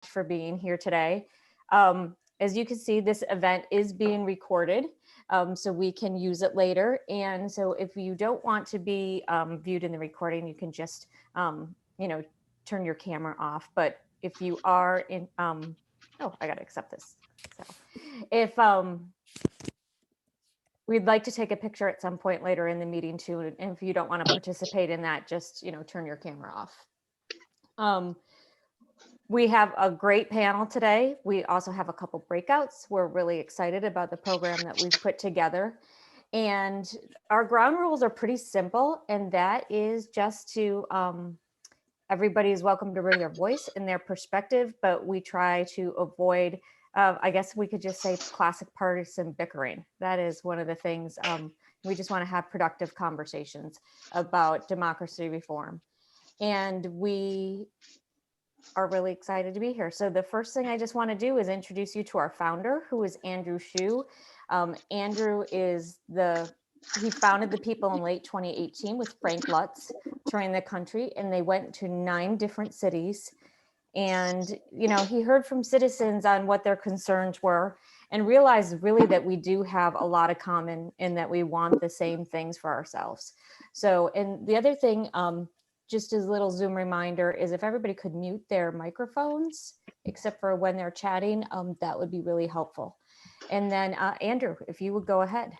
for being here today. As you can see, this event is being recorded, so we can use it later. And so if you don't want to be viewed in the recording, you can just, turn your camera off. But if you are in, oh, I got to accept this. So if we'd like to take a picture at some point later in the meeting too, and if you don't want to participate in that, just, turn your camera off. We have a great panel today. We also have a couple breakouts. We're really excited about the program that we've put together. And our ground rules are pretty simple, and that is just to, everybody is welcome to bring their voice and their perspective, but we try to avoid, I guess we could just say, classic partisan bickering. That is one of the things. We just want to have productive conversations about democracy reform. And we are really excited to be here. So the first thing I just want to do is introduce you to our founder, who is Andrew Shue. Andrew is he founded the People in late 2018 with Frank Lutz, touring the country, and they went to 9 different cities. And, he heard from citizens on what their concerns were and realized really that we do have a lot of common in that we want the same things for ourselves. So, and the other thing, just as a little Zoom reminder, is if everybody could mute their microphones, except for when they're chatting, that would be really helpful. And then Andrew, if you would go ahead.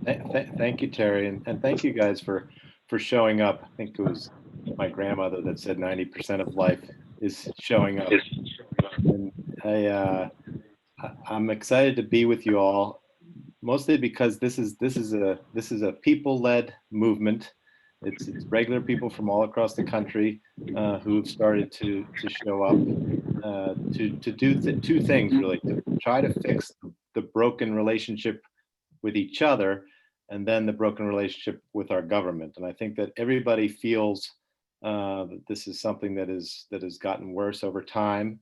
Thank you, Terry, and thank you guys for showing up. I think it was my grandmother that said 90% of life is showing up. And I'm excited to be with you all, mostly because this is a people-led movement. It's regular people from all across the country who've started to show up to do 2 things, really: to try to fix the broken relationship with each other, and then the broken relationship with our government. And I think that everybody feels that this is something that has gotten worse over time.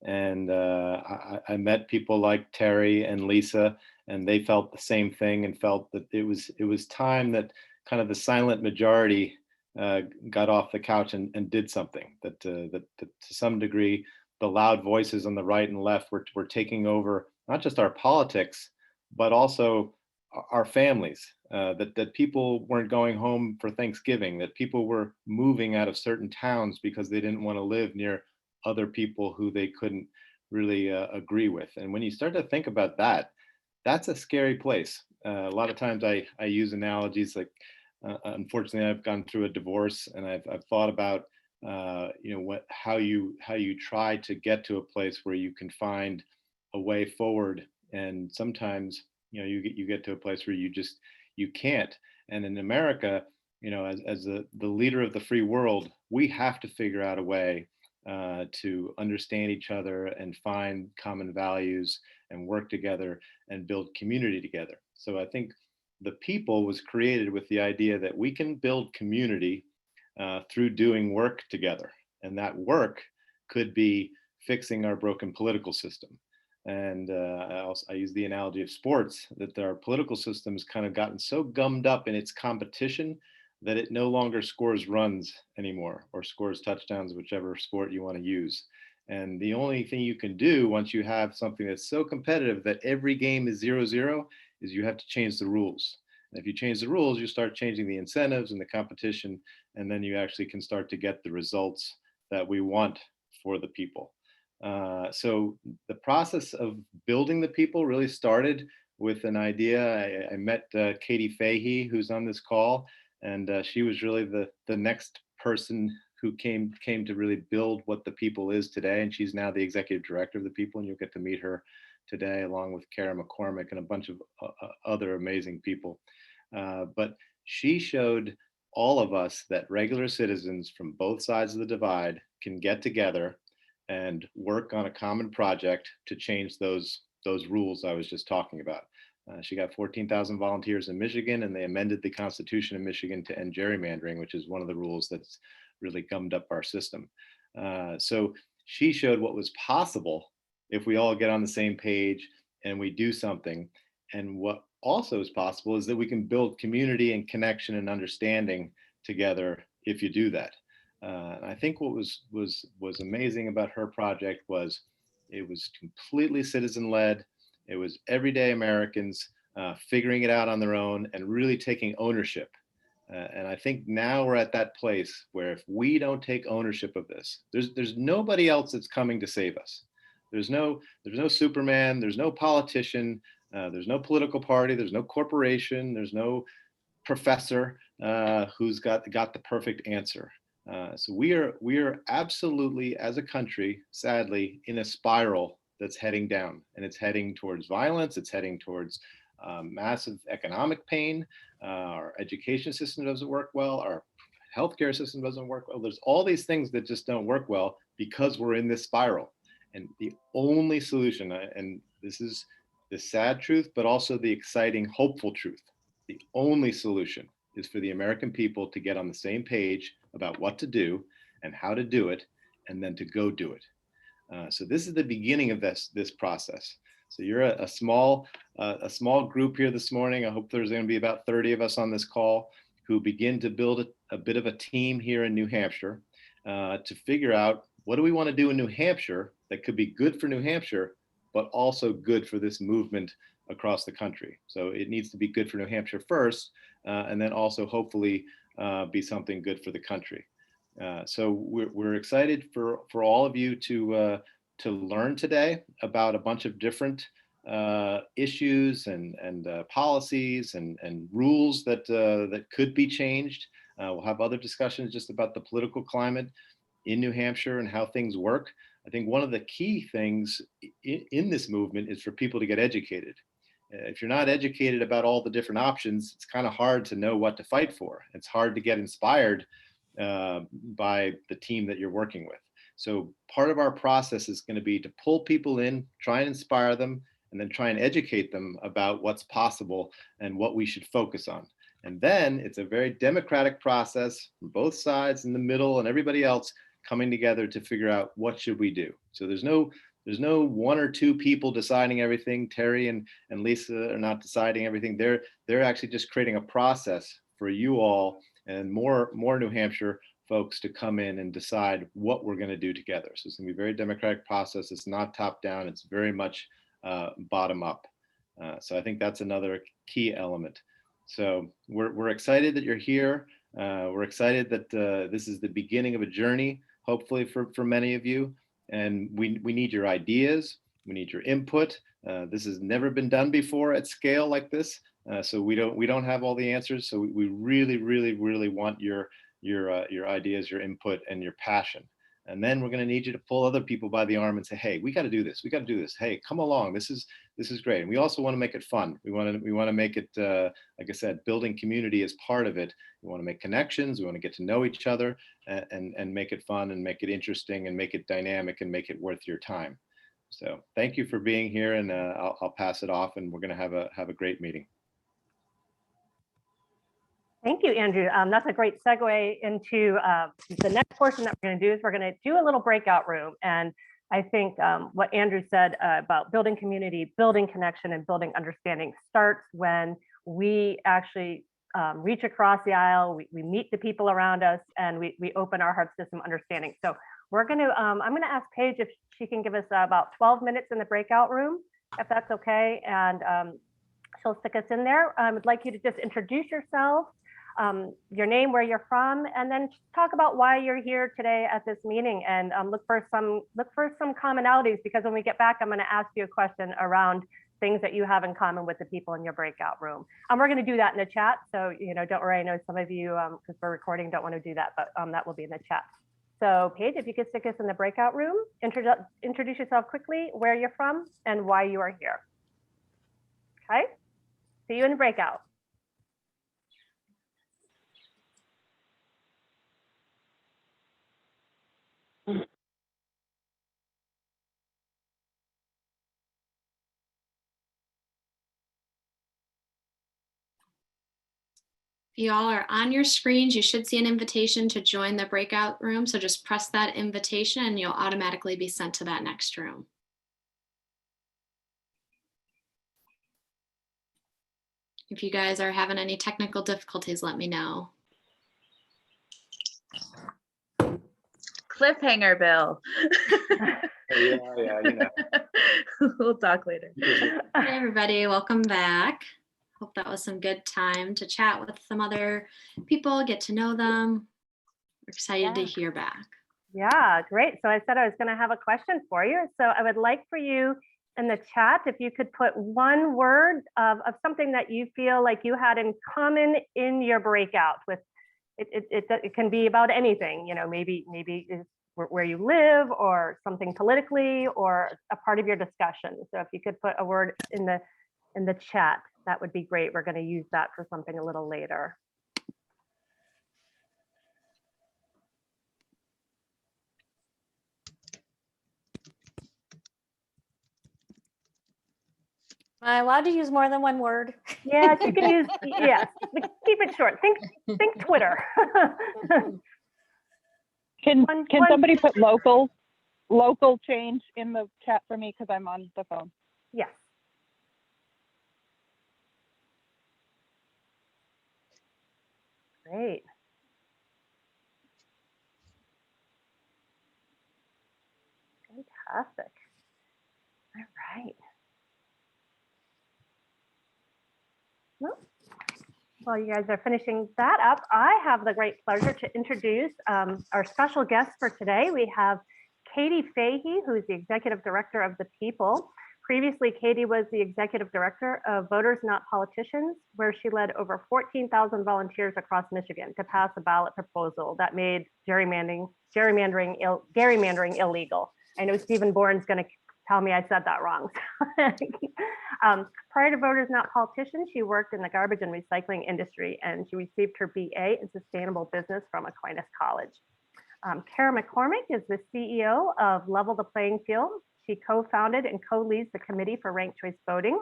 And I met people like Terry and Lisa, and they felt the same thing and felt that it was time that kind of the silent majority got off the couch and did something. That to some degree, the loud voices on the right and left were taking over not just our politics, but also our families. That people weren't going home for Thanksgiving. That people were moving out of certain towns because they didn't want to live near other people who they couldn't really agree with. And when you start to think about that, that's a scary place. A lot of times I use analogies like, unfortunately, I've gone through a divorce, and I've thought about how you try to get to a place where you can find a way forward, and sometimes you get to a place where you can't. And in America, as the leader of the free world, we have to figure out a way to understand each other and find common values and work together and build community together. So I think the People was created with the idea that we can build community through doing work together. And that work could be fixing our broken political system. And I use the analogy of sports, that our political system has kind of gotten so gummed up in its competition that it no longer scores runs anymore, or scores touchdowns, whichever sport you want to use. And the only thing you can do once you have something that's so competitive that every game is 0-0 is you have to change the rules. And if you change the rules, you start changing the incentives and the competition, and then you actually can start to get the results that we want for the people. So the process of building the People really started with an idea. I met Katie Fahey, who's on this call, and she was really the next person who came to really build what the People is today. And she's now the executive director of the People, and you'll get to meet her today, along with Kara McCormick and a bunch of other amazing people. But she showed all of us that regular citizens from both sides of the divide can get together and work on a common project to change those rules I was just talking about. She got 14,000 volunteers in Michigan, and they amended the Constitution of Michigan to end gerrymandering, which is one of the rules that's really gummed up our system. So she showed what was possible if we all get on the same page and we do something. And what also is possible is that we can build community and connection and understanding together if you do that. And I think what was amazing about her project was it was completely citizen-led. It was everyday Americans figuring it out on their own and really taking ownership. And I think now we're at that place where if we don't take ownership of this, there's nobody else that's coming to save us. There's no Superman. There's no politician. There's no political party. There's no corporation. There's no professor who's got the perfect answer. So we are absolutely, as a country, sadly, in a spiral that's heading down, and it's heading towards violence. It's heading towards massive economic pain. Our education system doesn't work well. Our healthcare system doesn't work well. There's all these things that just don't work well because we're in this spiral. And the only solution, and this is the sad truth, but also the exciting, hopeful truth, the only solution is for the American people to get on the same page about what to do and how to do it, and then to go do it. So this is the beginning of this process. So you're a small group here this morning. I hope there's going to be about 30 of us on this call who begin to build a bit of a team here in New Hampshire to figure out what do we want to do in New Hampshire that could be good for New Hampshire, but also good for this movement across the country. So it needs to be good for New Hampshire first, and then also hopefully be something good for the country. So we're excited for all of you to learn today about a bunch of different issues and policies and rules that could be changed. We'll have other discussions just about the political climate in New Hampshire and how things work. I think one of the key things in this movement is for people to get educated. If you're not educated about all the different options, it's kind of hard to know what to fight for. It's hard to get inspired by the team that you're working with. So part of our process is going to be to pull people in, try and inspire them, and then try and educate them about what's possible and what we should focus on. And then it's a very democratic process from both sides, in the middle, and everybody else coming together to figure out what should we do. So there's no one or two people deciding everything. Terry and Lisa are not deciding everything. They're actually just creating a process for you all and more New Hampshire folks to come in and decide what we're going to do together. So it's going to be a very democratic process. It's not top down. It's very much bottom up. So I think that's another key element. So we're excited that you're here. We're excited that this is the beginning of a journey, hopefully for many of you. And we need your ideas. We need your input. This has never been done before at scale like this. So we don't have all the answers. So we really want your ideas, your input, and your passion. And then we're going to need you to pull other people by the arm and say, hey, we got to do this. We got to do this. Hey, come along. This is great. And we also want to make it fun. We want to make it, like I said, building community is part of it. We want to make connections. We want to get to know each other and make it fun and make it interesting and make it dynamic and make it worth your time. So thank you for being here, and I'll pass it off, and we're going to have a great meeting. Thank you, Andrew. That's a great segue into the next portion that we're going to do is we're going to do a little breakout room. And I think what Andrew said about building community, building connection, and building understanding starts when we actually reach across the aisle, we meet the people around us, and we open our hearts to some understanding. So we're going to, I'm going to ask Paige if she can give us about 12 minutes in the breakout room, if that's okay. And she'll stick us in there. I'd like you to just introduce yourself, your name, where you're from, and then talk about why you're here today at this meeting, and look for some commonalities, because when we get back, I'm going to ask you a question around things that you have in common with the people in your breakout room. And we're going to do that in the chat. So, don't worry. I know some of you, because we're recording, don't want to do that, but that will be in the chat. So Paige, if you could stick us in the breakout room, introduce yourself quickly, where you're from, and why you are here. Okay. See you in the breakout. If you all are on your screens, you should see an invitation to join the breakout room. So just press that invitation and you'll automatically be sent to that next room. If you guys are having any technical difficulties, let me know. Cliffhanger, Bill. Yeah, you know. We'll talk later. Hey, everybody, welcome back. Hope that was some good time to chat with some other people, get to know them. We're excited to Yeah. hear back. Yeah, great. So I said I was going to have a question for you. So I would like for you in the chat, if you could put one word of something that you feel like you had in common in your breakout with it can be about anything, you know, maybe is where you live or something politically or a part of your discussion. So if you could put a word in the chat, that would be great. We're going to use that for something a little later. Am I allowed to use more than one word? Yes, you can use, yes, keep it short. Think Twitter. Can One- somebody put local change in the chat for me, because I'm on the phone? Yes. Great. Fantastic. All right. Well, while you guys are finishing that up, I have the great pleasure to introduce our special guest for today. We have Katie Fahey, who is the Executive Director of The People. Previously, Katie was the Executive Director of Voters Not Politicians, where she led over 14,000 volunteers across Michigan to pass a ballot proposal that made gerrymandering illegal. I know Stephen Bourne's going to tell me I said that wrong. Prior to Voters Not Politicians, she worked in the garbage and recycling industry, and she received her BA in Sustainable Business from Aquinas College. Kara McCormick is the CEO of Level the Playing Field. She co-founded and co-leads the Committee for Ranked Choice Voting.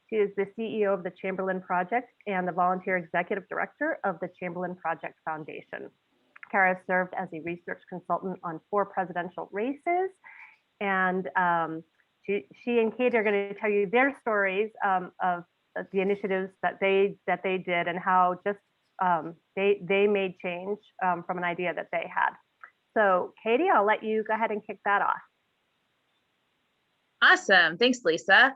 She is the CEO of the Chamberlain Project and the Volunteer Executive Director of the Chamberlain Project Foundation. Kara served as a research consultant on 4 presidential races, and she and Kate are going to tell you their stories of the initiatives that they did and how just they made change from an idea that they had. So Katie, I'll let you go ahead and kick that off. Awesome. Thanks, Lisa.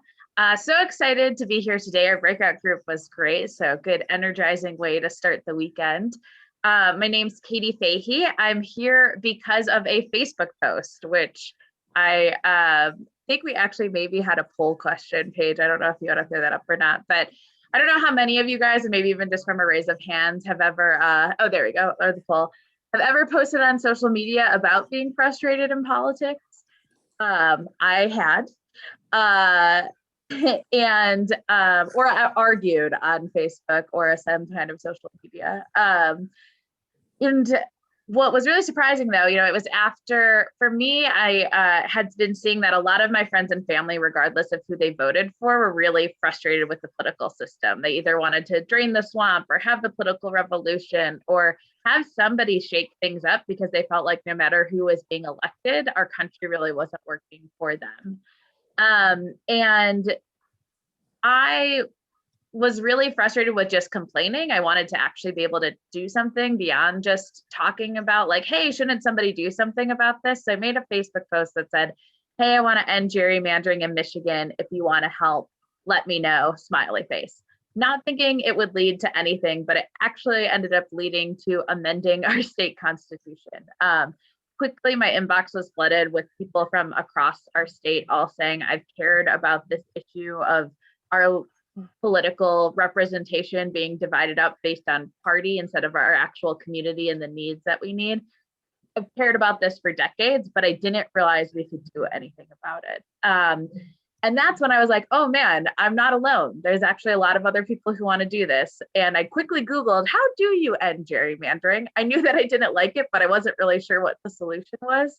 So excited to be here today. Our breakout group was great. So good, energizing way to start the weekend. My name's Katie Fahey. I'm here because of a Facebook post, which I think we actually maybe had a poll question page. I don't know if you want to throw that up or not, but I don't know how many of you guys, and maybe even just from a raise of hands, have ever, oh, there we go, or the poll, have ever posted on social media about being frustrated in politics. I had, and or argued on Facebook or some kind of social media. And what was really surprising, though, you know, it was after, for me, I had been seeing that a lot of my friends and family, regardless of who they voted for, were really frustrated with the political system. They either wanted to drain the swamp or have the political revolution or have somebody shake things up because they felt like no matter who was being elected, our country really wasn't working for them. And I was really frustrated with just complaining. I wanted to actually be able to do something beyond just talking about like, hey, shouldn't somebody do something about this? So I made a Facebook post that said, hey, I want to end gerrymandering in Michigan. If you want to help, let me know, smiley face. Not thinking it would lead to anything, but it actually ended up leading to amending our state constitution. Quickly, my inbox was flooded with people from across our state all saying, I've cared about this issue of our political representation being divided up based on party instead of our actual community and the needs that we need. I've cared about this for decades, but I didn't realize we could do anything about it. And that's when I was like, oh man, I'm not alone. There's actually a lot of other people who want to do this. And I quickly Googled, how do you end gerrymandering? I knew that I didn't like it, but I wasn't really sure what the solution was.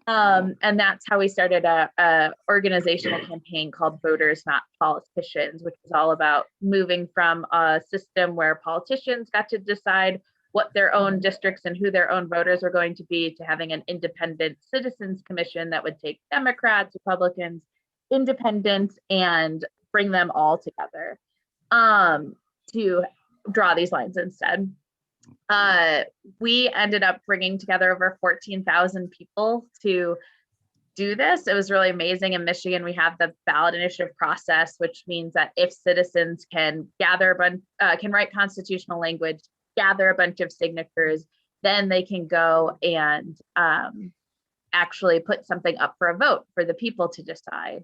And that's how we started a organizational campaign called Voters Not Politicians, which is all about moving from a system where politicians got to decide what their own districts and who their own voters were going to be, to having an independent citizens commission that would take Democrats, Republicans, independents, and bring them all together to draw these lines instead. We ended up bringing together over 14,000 people to do this. It was really amazing. In Michigan, we have the ballot initiative process, which means that if citizens can gather a bunch, can write constitutional language, gather a bunch of signatures, then they can go and actually put something up for a vote for the people to decide.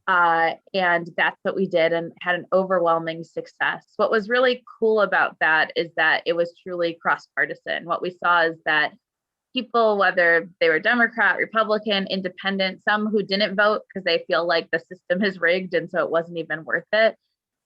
And that's what we did and had an overwhelming success. What was really cool about that is that it was truly cross-partisan. What we saw is that people, whether they were Democrat, Republican, Independent, some who didn't vote because they feel like the system is rigged and so it wasn't even worth it,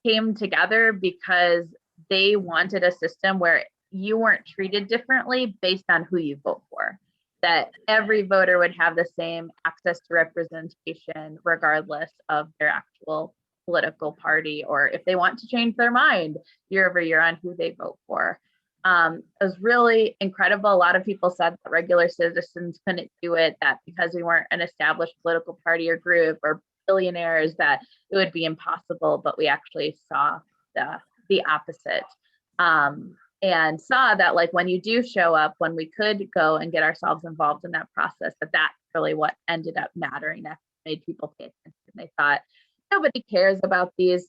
came together because they wanted a system where you weren't treated differently based on who you vote for, that every voter would have the same access to representation regardless of their actual political party, or if they want to change their mind year over year on who they vote for. It was really incredible. A lot of people said that regular citizens couldn't do it, that because we weren't an established political party or group or billionaires, that it would be impossible, but we actually saw the opposite. And saw that, like, when you do show up, when we could go and get ourselves involved in that process, that's really what ended up mattering. That made people pay attention. They thought, nobody cares about these,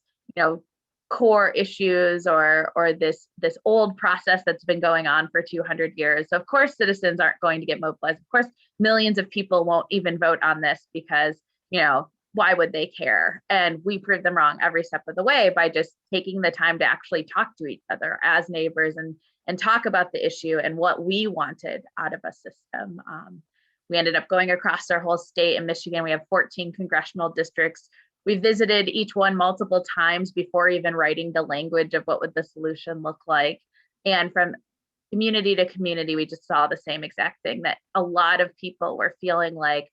core issues or this old process that's been going on for 200 years. So of course, citizens aren't going to get mobilized. Of course, millions of people won't even vote on this because, why would they care? And we proved them wrong every step of the way by just taking the time to actually talk to each other as neighbors and talk about the issue and what we wanted out of a system. We ended up going across our whole state. In Michigan, we have 14 congressional districts. We visited each one multiple times before even writing the language of what would the solution look like. And from community to community, we just saw the same exact thing, that a lot of people were feeling like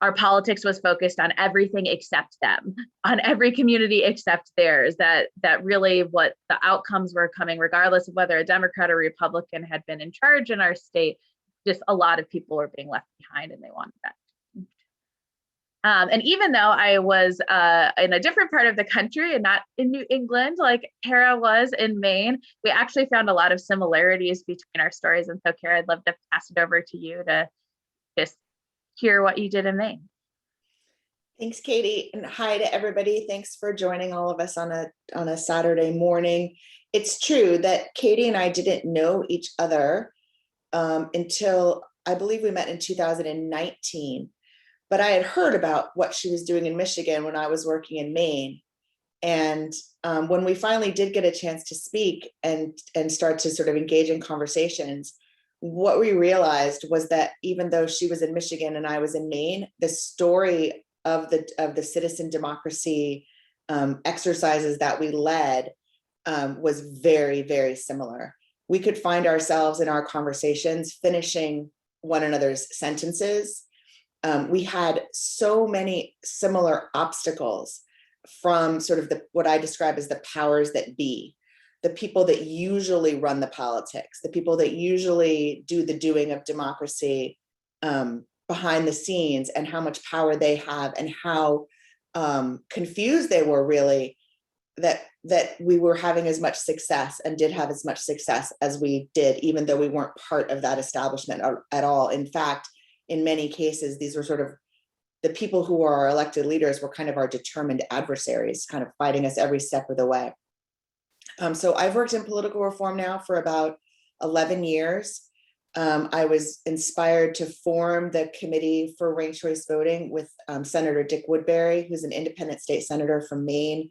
our politics was focused on everything except them, on every community except theirs, that really what the outcomes were coming, regardless of whether a Democrat or Republican had been in charge in our state, just a lot of people were being left behind and they wanted that. And even though I was in a different part of the country and not in New England, like Kara was in Maine, we actually found a lot of similarities between our stories. And so Kara, I'd love to pass it over to you to just hear what you did in Maine. Thanks, Katie, and hi to everybody. Thanks for joining all of us on a Saturday morning. It's true that Katie and I didn't know each other until I believe we met in 2019. But I had heard about what she was doing in Michigan when I was working in Maine. And when we finally did get a chance to speak and start to sort of engage in conversations, what we realized was that even though she was in Michigan and I was in Maine, the story of the citizen democracy exercises that we led was very, very similar. We could find ourselves in our conversations finishing one another's sentences. We had so many similar obstacles from sort of what I describe as the powers that be, the people that usually run the politics, the people that usually do the doing of democracy behind the scenes, and how much power they have and how confused they were really that we were having as much success and did have as much success as we did, even though we weren't part of that establishment at all. In fact, in many cases, these were sort of the people who are our elected leaders were kind of our determined adversaries, kind of fighting us every step of the way. So I've worked in political reform now for about 11 years. I was inspired to form the Committee for Ranked Choice Voting with Senator Dick Woodbury, who's an independent state senator from Maine,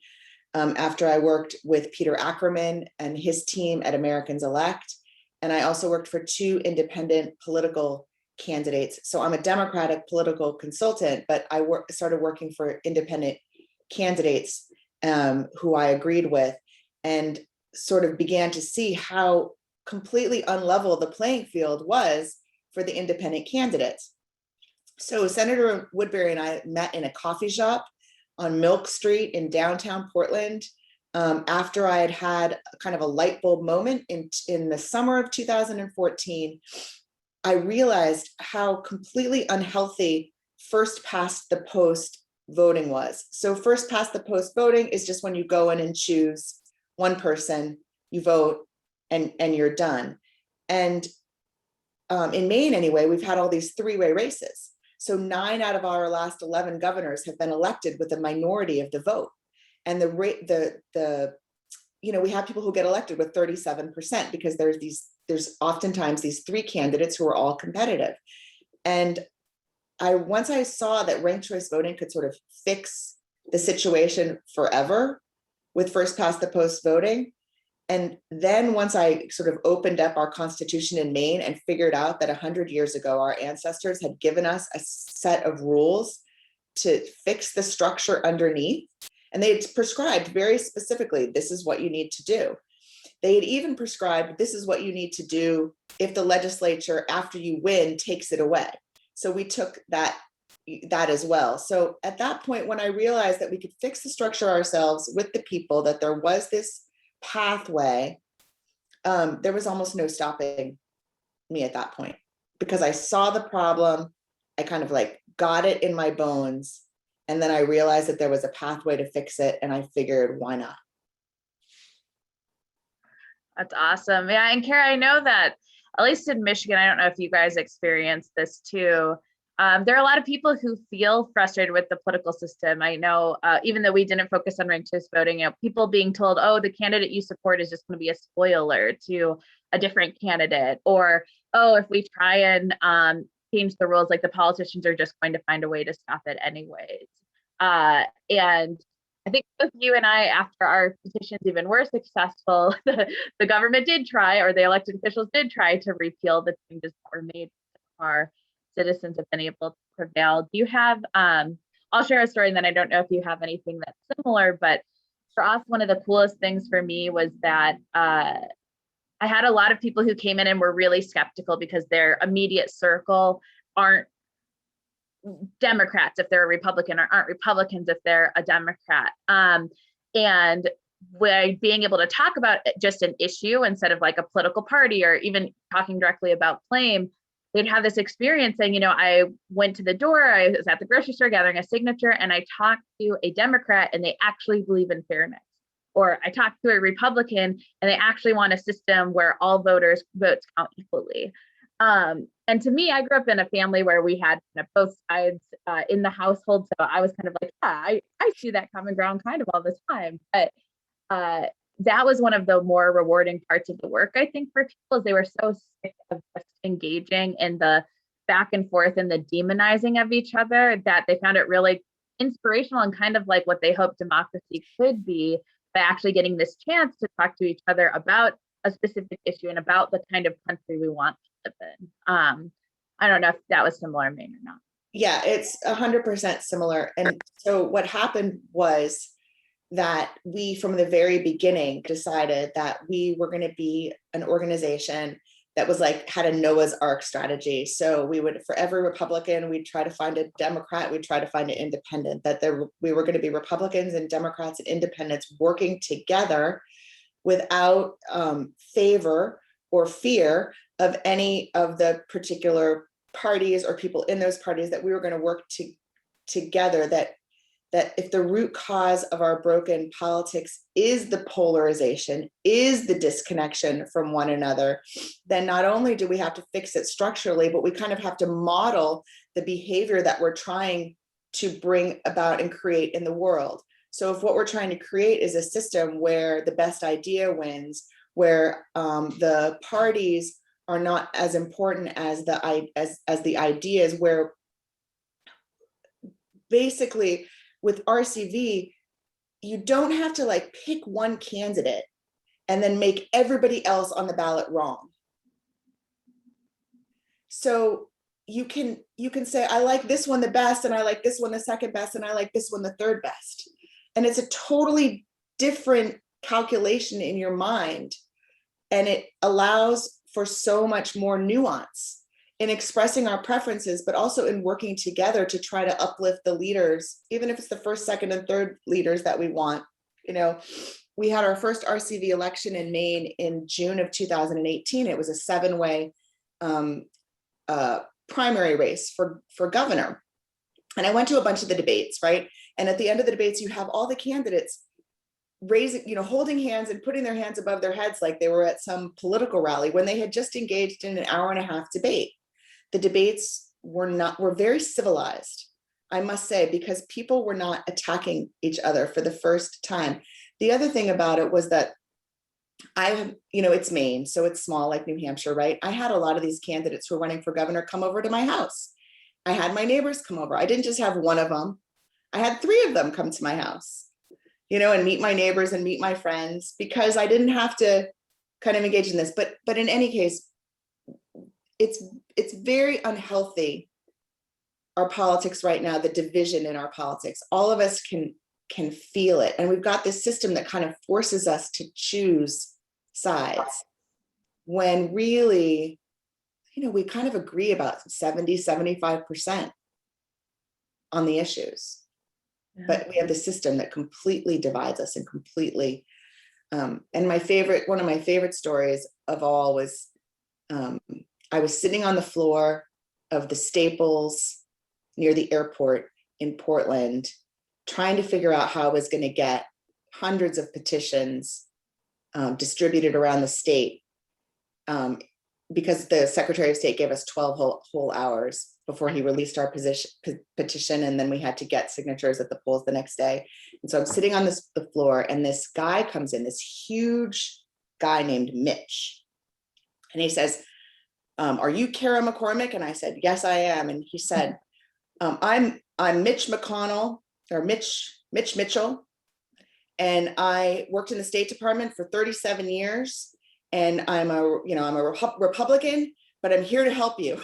after I worked with Peter Ackerman and his team at Americans Elect. And I also worked for 2 independent political candidates. So I'm a Democratic political consultant, but I started working for independent candidates who I agreed with, and sort of began to see how completely unlevel the playing field was for the independent candidates. So Senator Woodbury and I met in a coffee shop on Milk Street in downtown Portland after I had had kind of a light bulb moment in the summer of 2014. I realized how completely unhealthy first past the post voting was. So first past the post voting is just when you go in and choose one person, you vote, and you're done. And in Maine anyway, we've had all these three-way races. So 9 out of our last 11 governors have been elected with a minority of the vote. And we have people who get elected with 37% because there's oftentimes these 3 candidates who are all competitive. And once I saw that ranked choice voting could sort of fix the situation forever with first past the post voting. And then once I sort of opened up our constitution in Maine and figured out that 100 years ago, our ancestors had given us a set of rules to fix the structure underneath. And they had prescribed very specifically, this is what you need to do. They had even prescribed, this is what you need to do if the legislature, after you win, takes it away. So we took that as well. So at that point, when I realized that we could fix the structure ourselves with the people, that there was this pathway, there was almost no stopping me at that point, because I saw the problem. I kind of like got it in my bones. And then I realized that there was a pathway to fix it. And I figured, why not? That's awesome. Yeah, and Kara, I know that at least in Michigan, I don't know if you guys experienced this too. There are a lot of people who feel frustrated with the political system. I know, even though we didn't focus on ranked choice voting, people being told, oh, the candidate you support is just going to be a spoiler to a different candidate, or, oh, if we try and change the rules, like the politicians are just going to find a way to stop it anyways. And I think both you and I, after our petitions even were successful, the government did try, or the elected officials did try to repeal the changes that were made. Our citizens have been able to prevail. Do you have, I'll share a story, and then I don't know if you have anything that's similar, but for us, one of the coolest things for me was that I had a lot of people who came in and were really skeptical because their immediate circle aren't Democrats if they're a Republican, or aren't Republicans if they're a Democrat. And by being able to talk about just an issue instead of like a political party, or even talking directly about claim, they'd have this experience saying, I went to the door, I was at the grocery store gathering a signature, and I talked to a Democrat and they actually believe in fairness. Or I talked to a Republican and they actually want a system where all votes count equally. And to me, I grew up in a family where we had kind of both sides in the household. So I was kind of like, yeah, I see that common ground kind of all the time. But that was one of the more rewarding parts of the work, I think, for people, is they were so sick of just engaging in the back and forth and the demonizing of each other, that they found it really inspirational and kind of like what they hoped democracy could be, by actually getting this chance to talk to each other about a specific issue and about the kind of country we want to live in. I don't know if that was similar in Maine or not. Yeah, it's 100% similar. And so what happened was that we, from the very beginning, decided that we were going to be an organization that was like, had a Noah's Ark strategy. So we would, for every Republican, we'd try to find a Democrat, we'd try to find an independent, that we were going to be Republicans and Democrats and independents working together without favor or fear of any of the particular parties or people in those parties, that we were going to work together, that if the root cause of our broken politics is the polarization, is the disconnection from one another, then not only do we have to fix it structurally, but we kind of have to model the behavior that we're trying to bring about and create in the world. So if what we're trying to create is a system where the best idea wins, where the parties are not as important as the ideas, where basically with RCV, you don't have to like pick one candidate and then make everybody else on the ballot wrong. So you can say, I like this one the best, and I like this one the second best, and I like this one the third best. And it's a totally different calculation in your mind. And it allows for so much more nuance in expressing our preferences, but also in working together to try to uplift the leaders, even if it's the first, second, and third leaders that we want. We had our first RCV election in Maine in June of 2018. It was a 7-way primary race for governor. And I went to a bunch of the debates, right? And at the end of the debates, you have all the candidates raising, holding hands and putting their hands above their heads like they were at some political rally when they had just engaged in an hour and a half debate. The debates were very civilized, I must say, because people were not attacking each other for the first time. The other thing about it was that it's Maine, so it's small like New Hampshire, right? I had a lot of these candidates who were running for governor come over to my house. I had my neighbors come over. I didn't just have one of them. I had 3 of them come to my house, and meet my neighbors and meet my friends, because I didn't have to kind of engage in this. But in any case, it's very unhealthy, our politics right now, the division in our politics. All of us can feel it. And we've got this system that kind of forces us to choose sides when really, we kind of agree about 70-75% on the issues. Yeah. But we have the system that completely divides us and completely, and one of my favorite stories of all was, I was sitting on the floor of the Staples near the airport in Portland, trying to figure out how I was going to get hundreds of petitions distributed around the state, because the Secretary of State gave us 12 whole hours before he released our petition, and then we had to get signatures at the polls the next day. And so I'm sitting on the floor, and this guy comes in, this huge guy named Mitch, and he says, "Are you Kara McCormick?" And I said, "Yes, I am." And he said, I'm Mitch McConnell, or Mitch Mitchell, and I worked in the State Department for 37 years, and I'm a Republican, but I'm here to help you."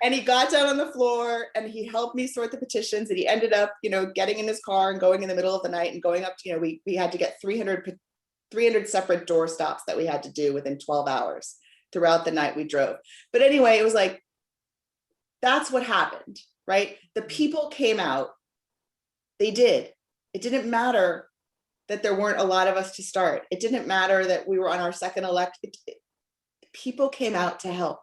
And he got down on the floor and he helped me sort the petitions, and he ended up, getting in his car and going in the middle of the night and going up to, we had to get 300 separate door stops that we had to do within 12 hours throughout the night we drove. But anyway, it was like, that's what happened, right? The people came out, they did. It didn't matter that there weren't a lot of us to start. It didn't matter that we were on our second election. People came out to help.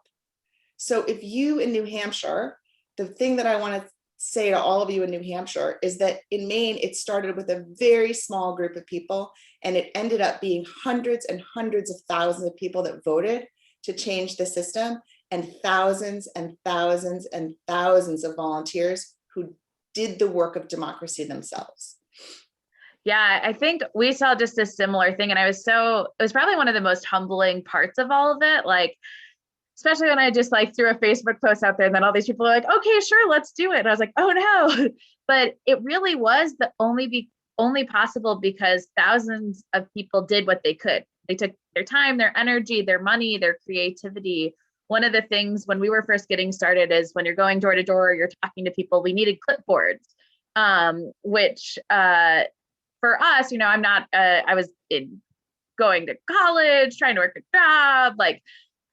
So if you in New Hampshire, the thing that I want to say to all of you in New Hampshire is that in Maine, it started with a very small group of people, and it ended up being hundreds and hundreds of thousands of people that voted to change the system, and thousands and thousands and thousands of volunteers who did the work of democracy themselves. Yeah, I think we saw just a similar thing. And it was probably one of the most humbling parts of all of it. Like, especially when I just threw a Facebook post out there, and then all these people are like, "Okay, sure, let's do it." And I was like, "Oh no." But it really was only possible because thousands of people did what they could. They took their time, their energy, their money, their creativity. One of the things when we were first getting started is when you're going door to door, you're talking to people, we needed clipboards, which for us, I was going to college, trying to work a job,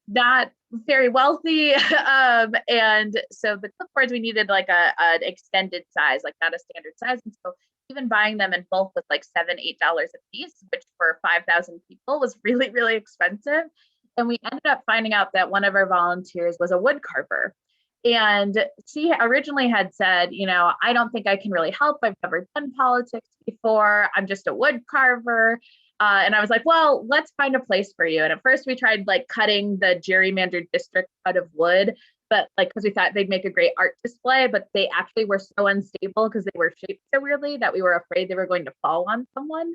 not very wealthy. And so the clipboards, we needed an extended size, not a standard size. And so even buying them in bulk was $7-8 a piece, which for 5,000 people was really, really expensive. And we ended up finding out that one of our volunteers was a wood carver. And she originally had said, "I don't think I can really help. I've never done politics before. I'm just a wood carver." And I was like, "Well, let's find a place for you." And at first we tried cutting the gerrymandered district out of wood, but because we thought they'd make a great art display, but they actually were so unstable because they were shaped so weirdly that we were afraid they were going to fall on someone.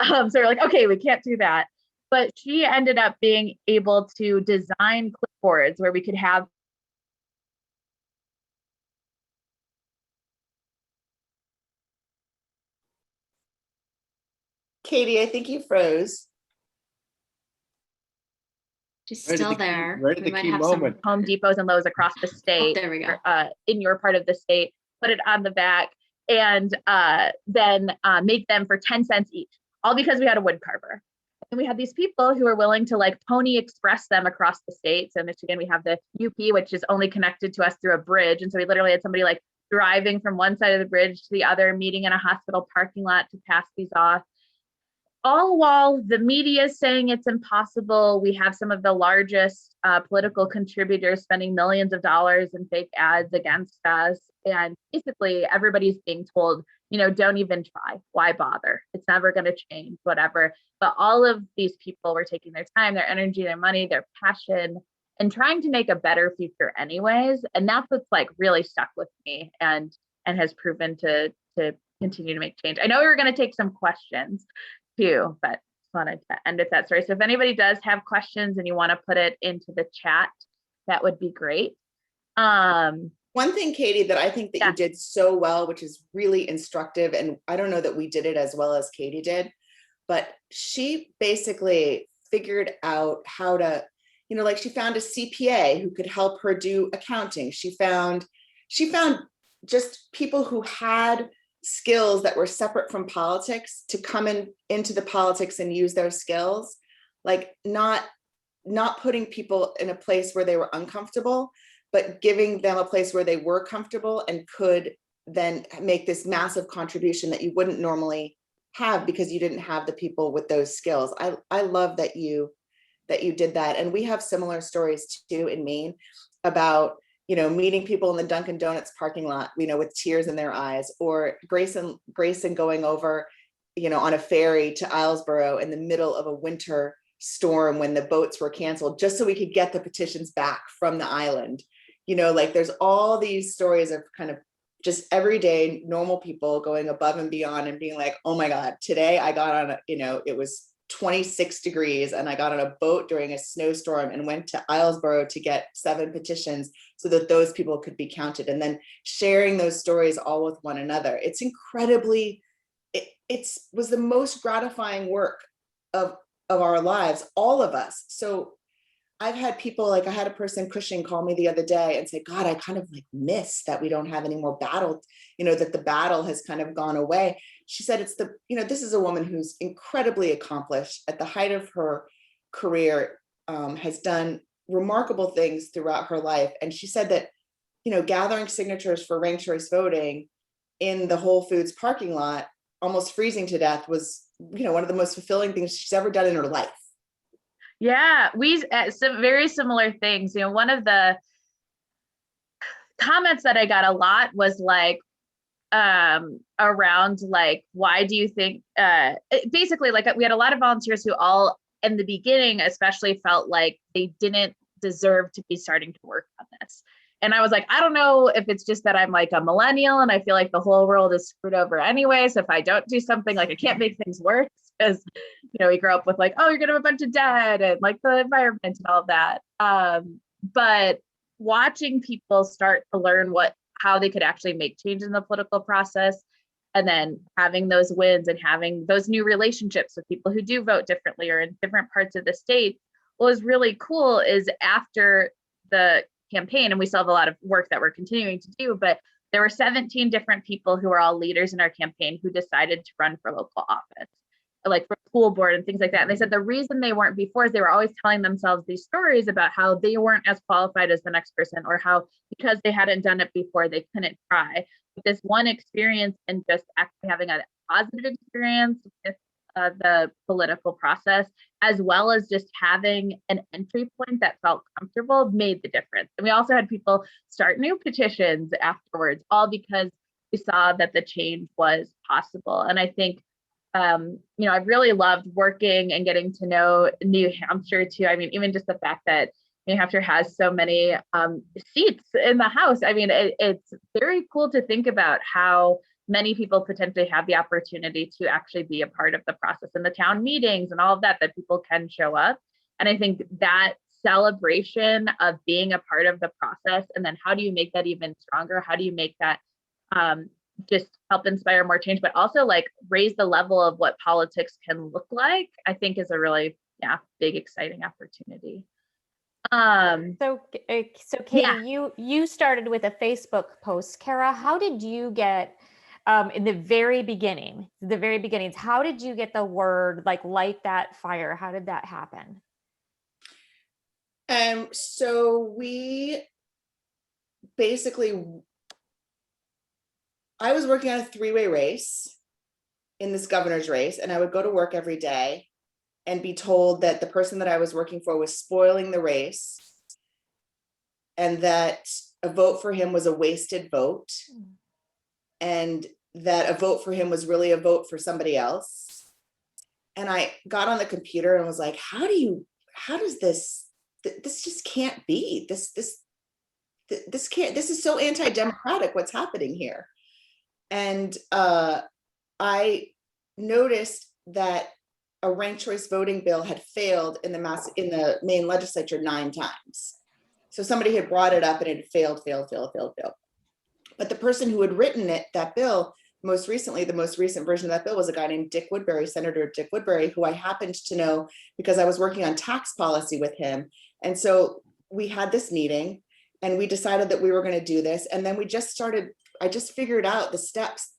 So we're like, okay, we can't do that. But she ended up being able to design clipboards where we could have Katie, I think you froze. She's Right at still the key- there. right at We the might key have moment. Home Depots and Lowe's across the state. There we go. In your part of the state, put it on the back, and then make them for 10 cents each, all because we had a wood carver. And we had these people who were willing to Pony Express them across the state. So in Michigan, we have the UP, which is only connected to us through a bridge. And so we literally had somebody driving from one side of the bridge to the other, meeting in a hospital parking lot to pass these off. All while the media is saying it's impossible. We have some of the largest political contributors spending millions of dollars in fake ads against us. And basically everybody's being told don't even try. Why bother? It's never going to change, whatever. But all of these people were taking their time, their energy, their money, their passion, and trying to make a better future anyways. And that's what's like really stuck with me and has proven to continue to make change. I know we were going to take some questions too, but wanted to end with that story. So if anybody does have questions and you want to put it into the chat, that would be great. One thing, Katie, that I think that Yeah. you did so well, which is really instructive, and I don't know that we did it as well as Katie did, but she basically figured out how to, like she found a CPA who could help her do accounting. She found just people who had skills that were separate from politics to come into the politics and use their skills, like not putting people in a place where they were uncomfortable, but giving them a place where they were comfortable and could then make this massive contribution that you wouldn't normally have because you didn't have the people with those skills. I love that you did that. And we have similar stories too in Maine about, meeting people in the Dunkin' Donuts parking lot, with tears in their eyes, or Grayson going over, on a ferry to Islesboro in the middle of a winter storm when the boats were canceled, just so we could get the petitions back from the island. Like there's all these stories of kind of just everyday normal people going above and beyond and being like, oh my God, today I got on it was 26 degrees and I got on a boat during a snowstorm and went to Islesboro to get 7 petitions so that those people could be counted, and then sharing those stories all with one another. It's incredibly, it was the most gratifying work of our lives, all of us. So I've had people, like I had a person, Cushing, call me the other day and say, God, I kind of like miss that we don't have any more battle, that the battle has kind of gone away. She said, it's this is a woman who's incredibly accomplished at the height of her career, has done remarkable things throughout her life. And she said that, gathering signatures for ranked choice voting in the Whole Foods parking lot, almost freezing to death, was, one of the most fulfilling things she's ever done in her life. Yeah, we some very similar things. One of the comments that I got a lot was like around like, why do you think basically like we had a lot of volunteers who all in the beginning especially felt like they didn't deserve to be starting to work on this. And I was like, I don't know if it's just that I'm like a millennial and I feel like the whole world is screwed over anyway. So if I don't do something, like I can't make things worse, because, we grew up with like, oh, you're going to have a bunch of debt and like the environment and all of that. But watching people start to learn how they could actually make change in the political process, and then having those wins and having those new relationships with people who do vote differently or in different parts of the state, what was really cool is after the campaign, and we still have a lot of work that we're continuing to do, but there were 17 different people who were all leaders in our campaign who decided to run for local office, like for school board and things like that. And they said the reason they weren't before is they were always telling themselves these stories about how they weren't as qualified as the next person, or how because they hadn't done it before, they couldn't try. But this one experience and just actually having a positive experience with the political process, as well as just having an entry point that felt comfortable, made the difference. And we also had people start new petitions afterwards, all because we saw that the change was possible. And I think, I've really loved working and getting to know New Hampshire too. I mean, even just the fact that New Hampshire has so many seats in the House. I mean, it's very cool to think about how many people potentially have the opportunity to actually be a part of the process and the town meetings and all of that people can show up. And I think that celebration of being a part of the process, and then how do you make that even stronger? How do you make that just help inspire more change, but also like raise the level of what politics can look like, I think is a really, big, exciting opportunity. So Katie, you started with a Facebook post. Kara, how did you get in the very beginnings, how did you get the word, like light that fire? How did that happen? So we basically, I was working on a 3-way race in this governor's race, and I would go to work every day and be told that the person that I was working for was spoiling the race and that a vote for him was a wasted vote, and that a vote for him was really a vote for somebody else. And I got on the computer and was like, how does this just can't be. This is so anti-democratic what's happening here. And I noticed that a ranked choice voting bill had failed in the Maine legislature 9 times. So somebody had brought it up and it failed. But the person who had written that bill, most recently, the most recent version of that bill was a guy named Dick Woodbury, Senator Dick Woodbury, who I happened to know because I was working on tax policy with him. And so we had this meeting and we decided that we were going to do this. And then I just figured out the steps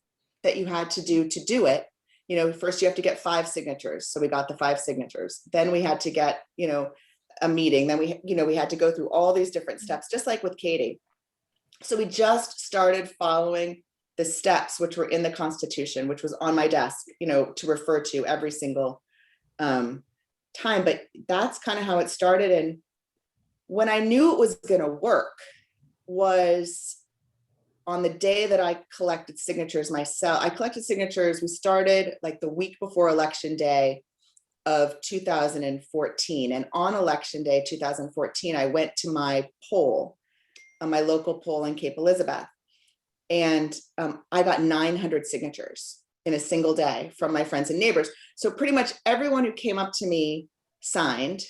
that you had to do it. You know, first you have to get 5 signatures. So we got the 5 signatures. Then we had to get, a meeting. Then we had to go through all these different steps, just like with Katie. So we just started following the steps, which were in the Constitution, which was on my desk, to refer to every single time. But that's kind of how it started. And when I knew it was going to work was on the day that I collected signatures myself. I collected signatures. We started like the week before Election Day of 2014. And on Election Day 2014, I went to my poll, my local poll in Cape Elizabeth. And I got 900 signatures in a single day from my friends and neighbors. So pretty much everyone who came up to me signed,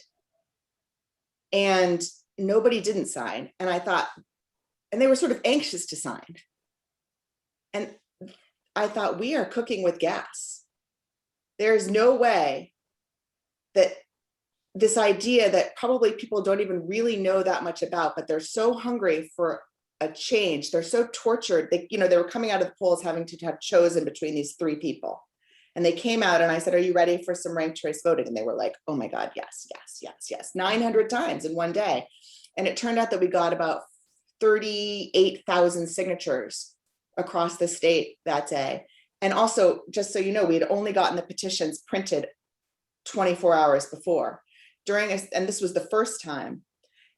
and nobody didn't sign. And I thought, and they were sort of anxious to sign. And I thought, we are cooking with gas. There's no way that this idea that probably people don't even really know that much about, but they're so hungry for a change. They're so tortured. They were coming out of the polls having to have chosen between these 3 people. And they came out and I said, are you ready for some ranked choice voting? And they were like, oh my God, yes, 900 times in one day. And it turned out that we got about 38,000 signatures across the state that day. And also, just so you know, we had only gotten the petitions printed 24 hours before. And this was the first time.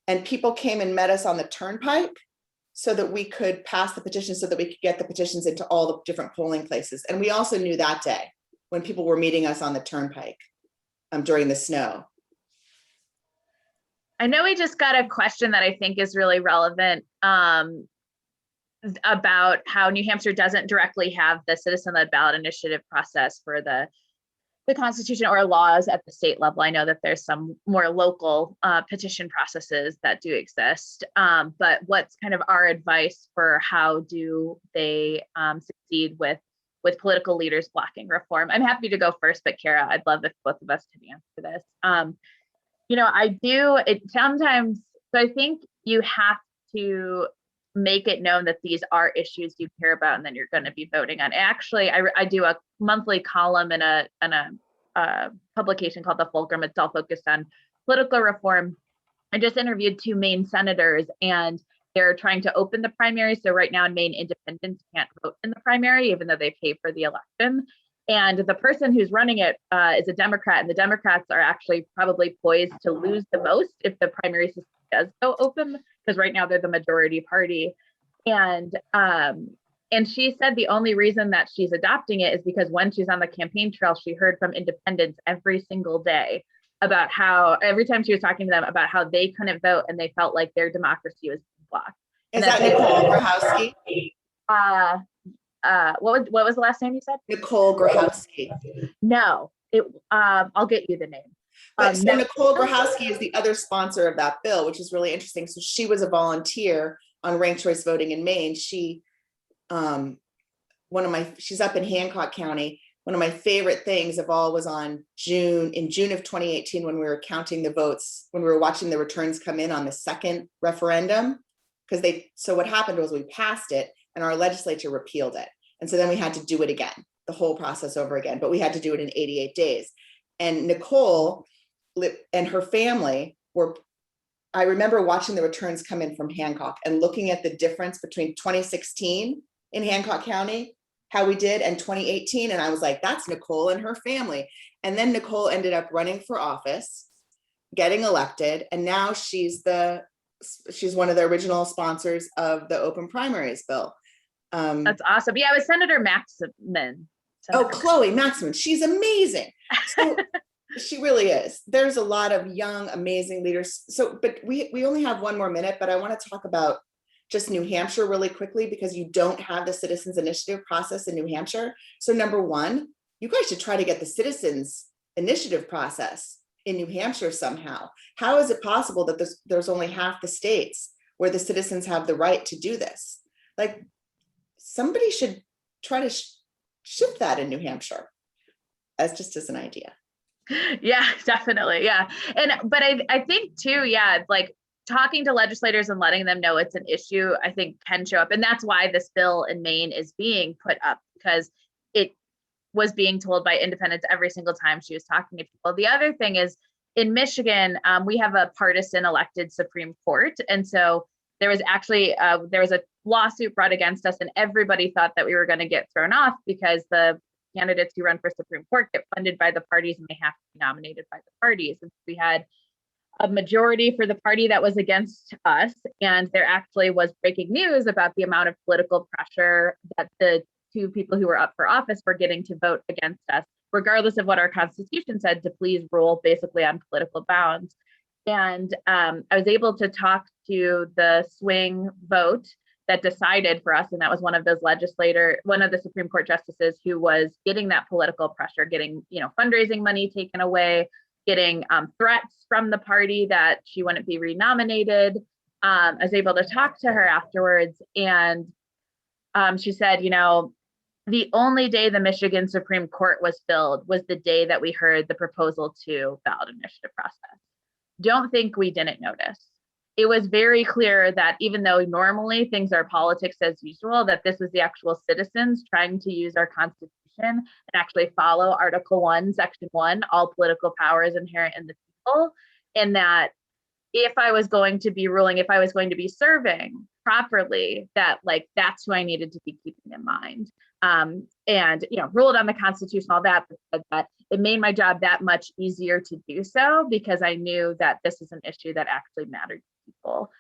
And people came and met us on the turnpike so that we could pass the petitions, so that we could get the petitions into all the different polling places. And we also knew that day when people were meeting us on the turnpike during the snow. I know we just got a question that I think is really relevant about how New Hampshire doesn't directly have the citizen-led ballot initiative process for the Constitution or laws at the state level. I know that there's some more local petition processes that do exist, but what's kind of our advice for how do they succeed with political leaders blocking reform? I'm happy to go first, but Kara, I'd love if both of us could answer this. So I think you have to make it known that these are issues you care about and then you're going to be voting on. Actually, I do a monthly column in a publication called The Fulcrum. It's all focused on political reform. I just interviewed 2 Maine senators and they're trying to open the primary. So right now in Maine, independents can't vote in the primary, even though they pay for the election. And the person who's running it is a Democrat, and the Democrats are actually probably poised to lose the most if the primary system does go open, because right now they're the majority party. And she said the only reason that she's adopting it is because when she's on the campaign trail, she heard from independents every single day about how every time she was talking to them about how they couldn't vote and they felt like their democracy was blocked. Is that Nicole Grahowski? What was the last name you said? Nicole Grahowski. No, I'll get you the name. But so Nicole Grahowski is the other sponsor of that bill, which is really interesting. So she was a volunteer on ranked choice voting in Maine. She, she's up in Hancock County. One of my favorite things of all was in June of 2018, when we were counting the votes, when we were watching the returns come in on the second referendum, so what happened was we passed it and our legislature repealed it. And so then we had to do it again, the whole process over again, but we had to do it in 88 days. And Nicole and her family I remember watching the returns come in from Hancock and looking at the difference between 2016 in Hancock County, how we did, and 2018. And I was like, that's Nicole and her family. And then Nicole ended up running for office, getting elected. And now she's one of the original sponsors of the open primaries bill. That's awesome. Yeah, it was Senator Maxman. Oh, Chloe Maxman, she's amazing. So she really is. There's a lot of young, amazing leaders. So, but we only have 1 more minute, but I want to talk about just New Hampshire really quickly, because you don't have the citizens initiative process in New Hampshire. So number one, you guys should try to get the citizens initiative process in New Hampshire somehow. How is it possible that there's only half the states where the citizens have the right to do this? Like, somebody should try to shift that in New Hampshire, as just as an idea. Yeah, definitely. Yeah. But I think too, yeah, like talking to legislators and letting them know it's an issue, I think can show up. And that's why this bill in Maine is being put up, because it was being told by independents every single time she was talking to people. The other thing is, in Michigan, we have a partisan elected Supreme Court. And so there was actually, there was a lawsuit brought against us, and everybody thought that we were going to get thrown off because the candidates who run for Supreme Court get funded by the parties and they have to be nominated by the parties. And we had a majority for the party that was against us. And there actually was breaking news about the amount of political pressure that the 2 people who were up for office were getting to vote against us, regardless of what our Constitution said, to please rule basically on political bounds. And I was able to talk to the swing vote that decided for us, and that was one of the Supreme Court justices who was getting that political pressure, getting, fundraising money taken away, getting threats from the party that she wouldn't be renominated. I was able to talk to her afterwards, and she said, the only day the Michigan Supreme Court was filled was the day that we heard the proposal to ballot initiative process. Don't think we didn't notice. It was very clear that even though normally things are politics as usual, that this was the actual citizens trying to use our Constitution and actually follow Article 1, Section 1, all political power is inherent in the people. And that if I was going to be ruling, if I was going to be serving properly, that that's who I needed to be keeping in mind. And ruled on the Constitution, all that, but it made my job that much easier to do so, because I knew that this is an issue that actually mattered to people.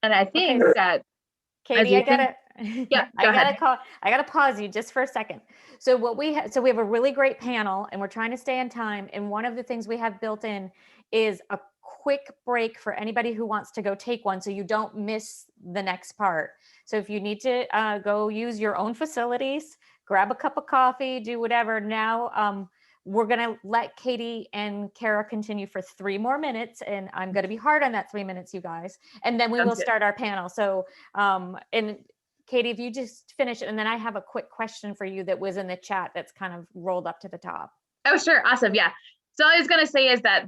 And I think that, Katie, I gotta pause you just for a second. So we have a really great panel, and we're trying to stay on time. And one of the things we have built in is a quick break for anybody who wants to go take one, so you don't miss the next part. So if you need to go use your own facilities, grab a cup of coffee, do whatever. Now we're gonna let Katie and Kara continue for 3 more minutes, and I'm gonna be hard on that 3 minutes, you guys, and then we will start our panel. So and Katie, if you just finish, and then I have a quick question for you that was in the chat that's kind of rolled up to the top. Oh, sure. Awesome. Yeah. So all I was going to say is that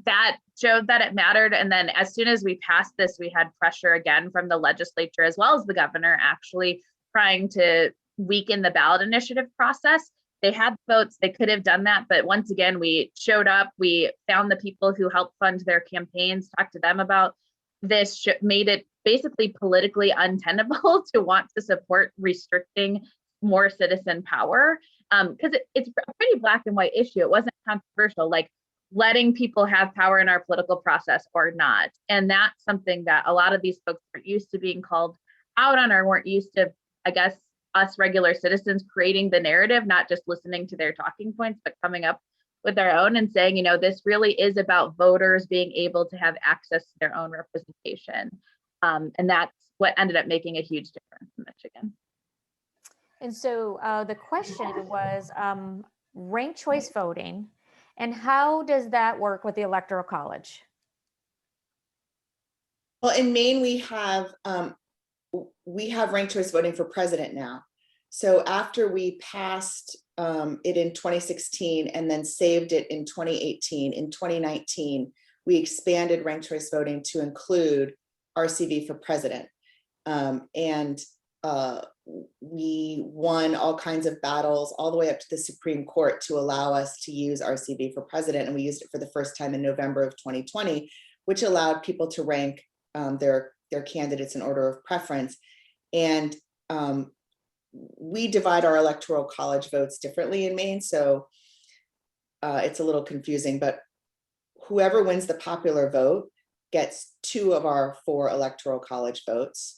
showed that it mattered. And then as soon as we passed this, we had pressure again from the legislature as well as the governor actually trying to weaken the ballot initiative process. They had votes, they could have done that. But once again, we showed up, we found the people who helped fund their campaigns, talked to them about this, made it basically politically untenable to want to support restricting more citizen power. Because it's a pretty black and white issue. It wasn't controversial, like letting people have power in our political process or not. And that's something that a lot of these folks weren't used to being called out on, or weren't used to, I guess, us regular citizens creating the narrative, not just listening to their talking points, but coming up with their own and saying, this really is about voters being able to have access to their own representation. And that's what ended up making a huge difference in Michigan. And so the question was ranked choice voting, and how does that work with the Electoral College? Well, in Maine, we have ranked choice voting for president now. So after we passed it in 2016 and then saved it in 2018, in 2019, we expanded ranked choice voting to include RCV for president. We won all kinds of battles all the way up to the Supreme Court to allow us to use RCV for president. And we used it for the first time in November of 2020, which allowed people to rank their candidates in order of preference. And we divide our electoral college votes differently in Maine. So it's a little confusing, but whoever wins the popular vote gets 2 of our 4 electoral college votes.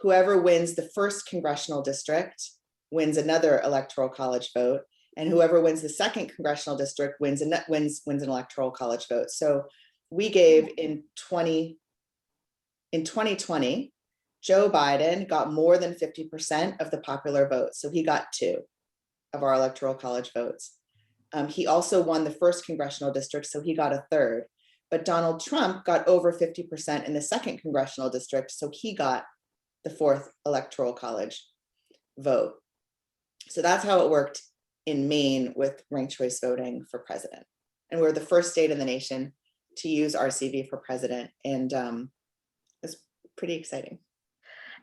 Whoever wins the first congressional district wins another electoral college vote, and whoever wins the second congressional district wins an electoral college vote. So we gave in 2020, Joe Biden got more than 50% of the popular vote. So he got 2 of our electoral college votes. He also won the first congressional district, so he got a 3rd. But Donald Trump got over 50% in the second congressional district, so he got the 4th electoral college vote. So that's how it worked in Maine with ranked choice voting for president. And we're the first state in the nation to use RCV for president. And it's pretty exciting.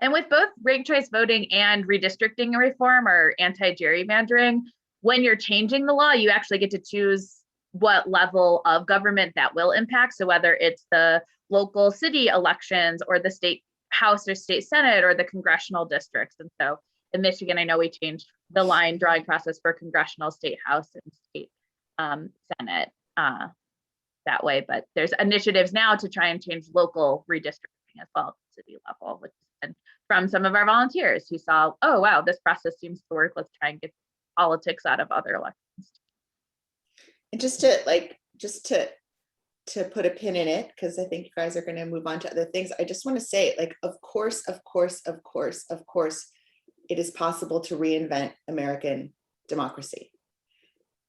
And with both ranked choice voting and redistricting reform or anti-gerrymandering, when you're changing the law, you actually get to choose what level of government that will impact. So whether it's the local city elections or the state house or state senate or the congressional districts. And so in Michigan, I know we changed the line drawing process for congressional, state house, and state senate that way. But there's initiatives now to try and change local redistricting as well at the city level, which is from some of our volunteers who saw, oh, wow, this process seems to work. Let's try and get politics out of other elections. And just to put a pin in it, because I think you guys are going to move on to other things. I just want to say, like, of course, it is possible to reinvent American democracy.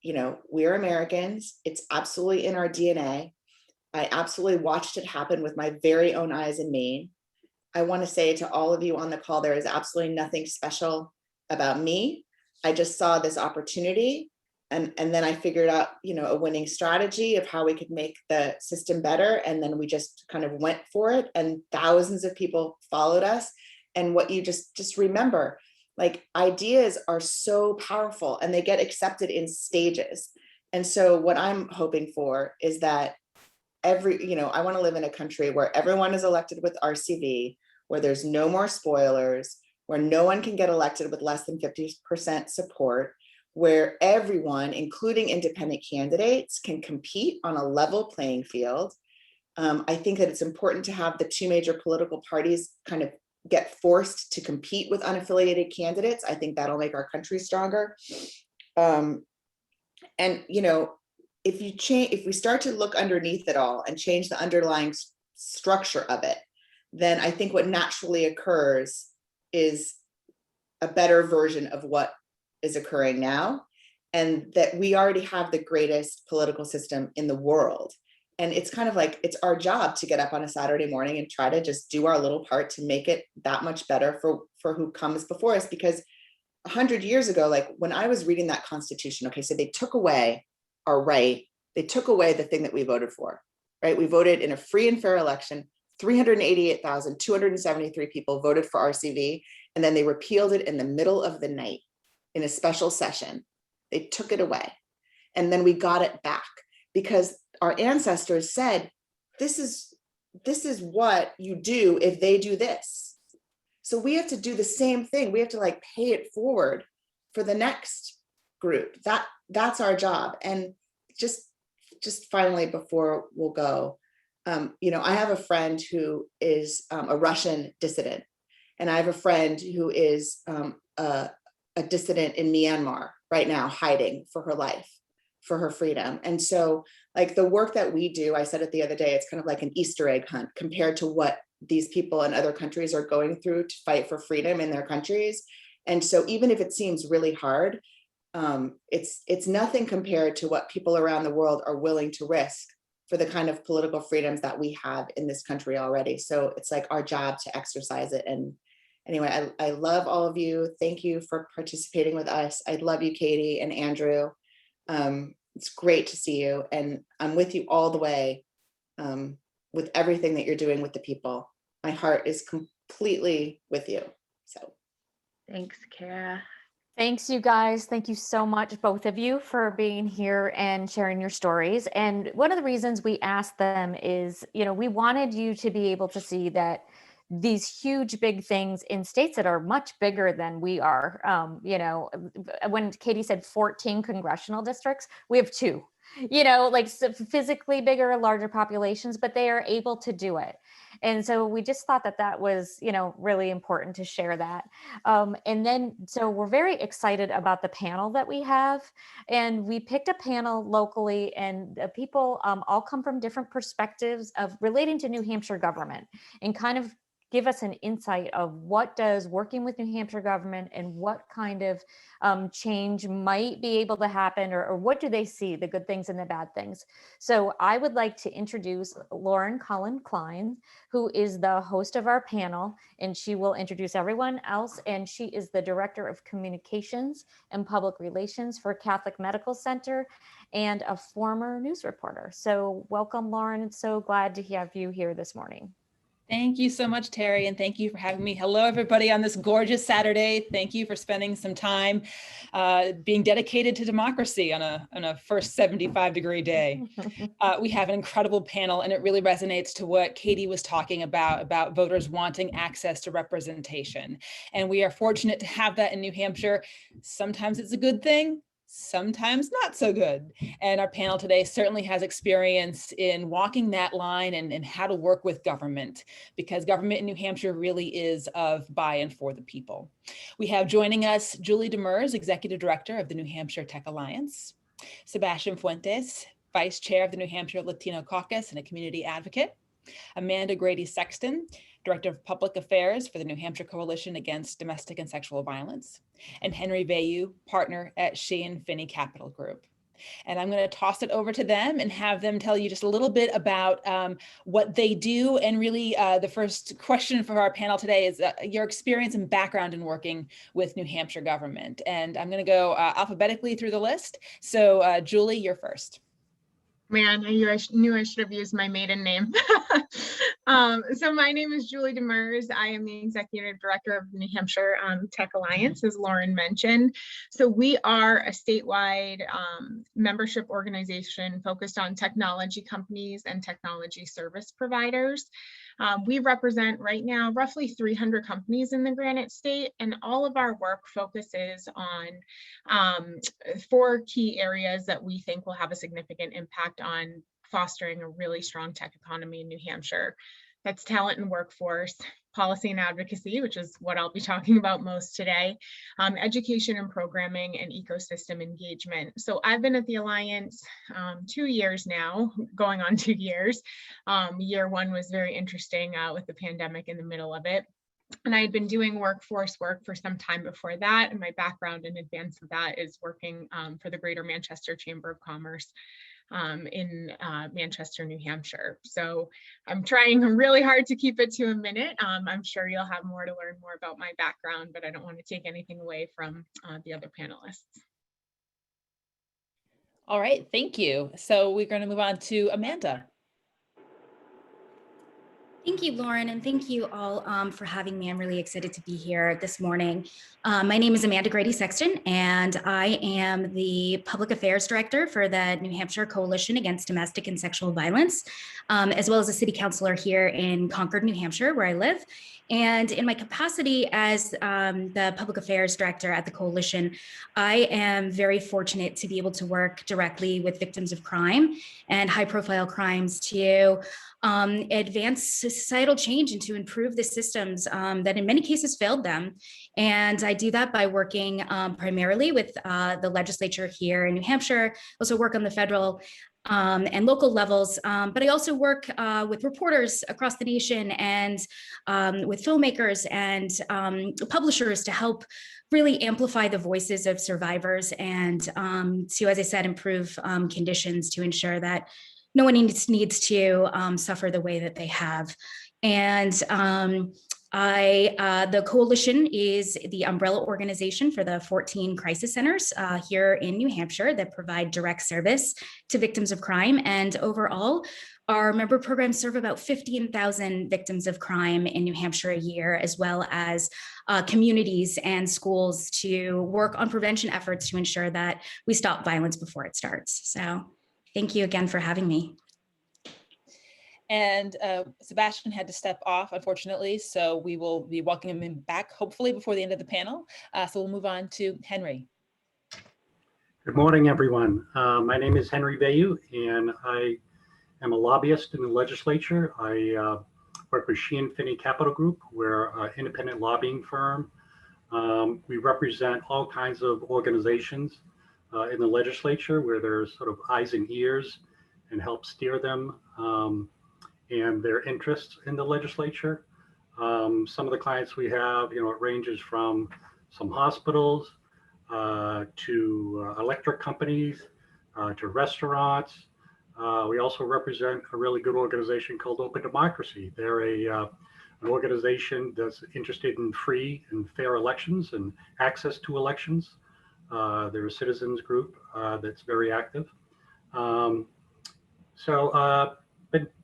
You know, we're Americans. It's absolutely in our DNA. I absolutely watched it happen with my very own eyes in Maine. I want to say to all of you on the call, there is absolutely nothing special about me. I just saw this opportunity, and then I figured out, you know, a winning strategy of how we could make the system better. And then we just kind of went for it, and thousands of people followed us. And what you just remember, like, ideas are so powerful and they get accepted in stages. And so what I'm hoping for is that I want to live in a country where everyone is elected with RCV, where there's no more spoilers, where no one can get elected with less than 50% support, where everyone, including independent candidates, can compete on a level playing field. I think that it's important to have the 2 major political parties kind of get forced to compete with unaffiliated candidates. I think that'll make our country stronger. And, you know, if we start to look underneath it all and change the underlying structure of it, then I think what naturally occurs is a better version of what is occurring now, and that we already have the greatest political system in the world. And it's kind of like, it's our job to get up on a Saturday morning and try to just do our little part to make it that much better for who comes before us. Because 100 years ago, like when I was reading that Constitution, okay, so they took away our right, they took away the thing that we voted for, right? We voted in a free and fair election. 388,273 people voted for RCV, and then they repealed it in the middle of the night in a special session. They took it away, and then we got it back because our ancestors said, this is what you do if they do this. So we have to do the same thing. We have to like pay it forward for the next group. That's our job. And just finally, before we'll go, you know, I have a friend who is a Russian dissident, and I have a friend who is a dissident in Myanmar right now, hiding for her life, for her freedom. And so, like, the work that we do, I said it the other day, it's kind of like an Easter egg hunt compared to what these people in other countries are going through to fight for freedom in their countries. And so even if it seems really hard, it's nothing compared to what people around the world are willing to risk for the kind of political freedoms that we have in this country already. So it's like our job to exercise it. And anyway, I love all of you. Thank you for participating with us. I love you, Katie and Andrew. It's great to see you, and I'm with you all the way with everything that you're doing with the people. My heart is completely with you. So Thanks, Kara. Thanks, you guys. Thank you so much, both of you, for being here and sharing your stories. And one of the reasons we asked them is, you know, we wanted you to be able to see that these huge, big things in states that are much bigger than we are. You know, when Katie said 14 congressional districts, we have 2. you know, like physically bigger, larger populations, but they are able to do it. And so we just thought that that was, you know, really important to share that. And then, so we're very excited about the panel that we have. And we picked a panel locally, and the people all come from different perspectives of relating to New Hampshire government, and kind of give us an insight of what does working with New Hampshire government and what kind of change might be able to happen, or what do they see, the good things and the bad things. So I would like to introduce Lauren Cullen Klein, who is the host of our panel, and she will introduce everyone else. And she is the Director of Communications and Public Relations for Catholic Medical Center and a former news reporter. So welcome, Lauren. It's so glad to have you here this morning. Thank you so much, Terry, and thank you for having me. Hello, everybody, on this gorgeous Saturday. Thank you for spending some time being dedicated to democracy on a first 75-degree day. We have an incredible panel, and it really resonates to what Katie was talking about voters wanting access to representation. And we are fortunate to have that in New Hampshire. Sometimes it's a good thing, sometimes not so good. And our panel today certainly has experience in walking that line and how to work with government, because government in New Hampshire really is of, by, and for the people. We have joining us Julie Demers, Executive Director of the New Hampshire Tech Alliance, Sebastian Fuentes, Vice Chair of the New Hampshire Latino Caucus and a community advocate, Amanda Grady Sexton, Director of Public Affairs for the New Hampshire Coalition Against Domestic and Sexual Violence, and Henry Vayu, partner at Sheehan Finney Capital Group. And I'm going to toss it over to them and have them tell you just a little bit about what they do. And really, the first question for our panel today is your experience and background in working with New Hampshire government. And I'm going to go alphabetically through the list. So Julie, you're first. Man, I knew I should have used my maiden name. So my name is Julie Demers. I am the Executive Director of the New Hampshire Tech Alliance, as Lauren mentioned. So we are a statewide membership organization focused on technology companies and technology service providers. We represent right now roughly 300 companies in the Granite State, and all of our work focuses on 4 key areas that we think will have a significant impact on fostering a really strong tech economy in New Hampshire. That's talent and workforce, policy and advocacy, which is what I'll be talking about most today, education and programming, and ecosystem engagement. So I've been at the Alliance 2 years now, going on 2 years. Year 1 was very interesting with the pandemic in the middle of it. And I had been doing workforce work for some time before that. And my background in advance of that is working for the Greater Manchester Chamber of Commerce in Manchester, New Hampshire. So I'm trying really hard to keep it to a minute. I'm sure you'll have more to learn more about my background, but I don't want to take anything away from the other panelists. All right, thank you. So we're going to move on to Amanda. Thank you, Lauren, and thank you all for having me. I'm really excited to be here this morning. My name is Amanda Grady Sexton, and I am the Public Affairs Director for the New Hampshire Coalition Against Domestic and Sexual Violence, as well as a city councilor here in Concord, New Hampshire, where I live. And in my capacity as the Public Affairs Director at the Coalition, I am very fortunate to be able to work directly with victims of crime and high-profile crimes to advance societal change and to improve the systems that in many cases failed them. And I do that by working primarily with the legislature here in New Hampshire, also work on the federal and local levels, but I also work with reporters across the nation and with filmmakers and publishers to help really amplify the voices of survivors and to, as I said, improve conditions to ensure that no one needs to suffer the way that they have. And the Coalition is the umbrella organization for the 14 crisis centers here in New Hampshire that provide direct service to victims of crime. And overall, our member programs serve about 15,000 victims of crime in New Hampshire a year, as well as communities and schools to work on prevention efforts to ensure that we stop violence before it starts. So thank you again for having me. And Sebastian had to step off, unfortunately, so we will be welcoming him back, hopefully before the end of the panel. So we'll move on to Henry. Good morning, everyone. My name is Henry Bayou, and I am a lobbyist in the legislature. I work with Sheehan Finney Capital Group. We're an independent lobbying firm. We represent all kinds of organizations in the legislature where there's sort of eyes and ears and help steer them and their interests in the legislature. Some of the clients we have, it ranges from some hospitals to electric companies, to restaurants. We also represent a really good organization called Open Democracy. They're an organization that's interested in free and fair elections and access to elections. They're a citizens group that's very active. Been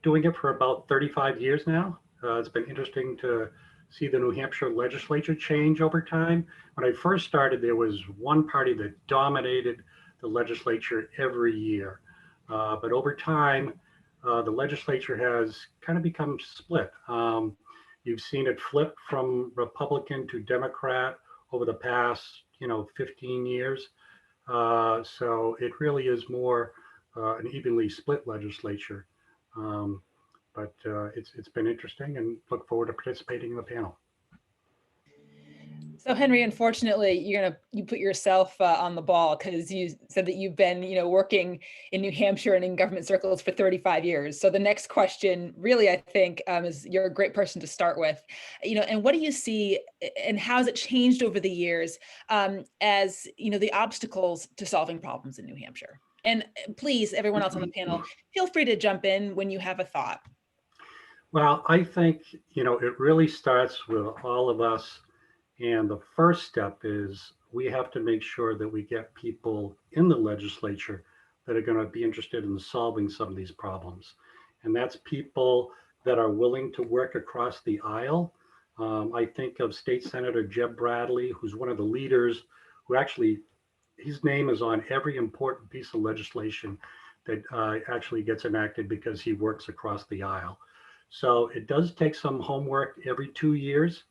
doing it for about 35 years now. It's been interesting to see the New Hampshire legislature change over time. When I first started, there was one party that dominated the legislature every year. But over time, the legislature has kind of become split. You've seen it flip from Republican to Democrat over the past, 15 years. So it really is more an evenly split legislature. But it's been interesting, and look forward to participating in the panel. So Henry, unfortunately, you put yourself on the ball because you said that you've been, working in New Hampshire and in government circles for 35 years. So the next question, really, I think, is you're a great person to start with, and what do you see, and how has it changed over the years, as the obstacles to solving problems in New Hampshire? And please, everyone else on the panel, feel free to jump in when you have a thought. Well, I think, it really starts with all of us. And the first step is we have to make sure that we get people in the legislature that are going to be interested in solving some of these problems. And that's people that are willing to work across the aisle. I think of State Senator Jeb Bradley, who's one of the leaders who actually, his name is on every important piece of legislation that actually gets enacted because he works across the aisle. So it does take some homework every 2 years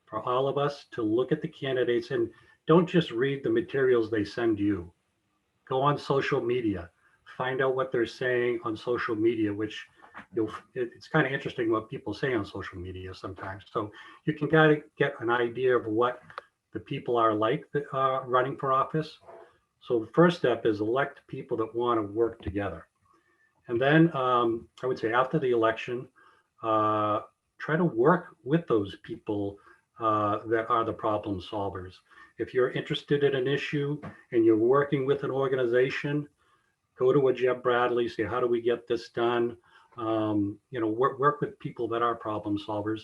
for all of us to look at the candidates, and don't just read the materials they send you. Go on social media, find out what they're saying on social media, which it's kind of interesting what people say on social media sometimes. So you can get an idea of what the people are like that are running for office. So the first step is elect people that want to work together. And then I would say after the election, try to work with those people that are the problem solvers. If you're interested in an issue and you're working with an organization, go to a Jeb Bradley, say, how do we get this done? Work with people that are problem solvers,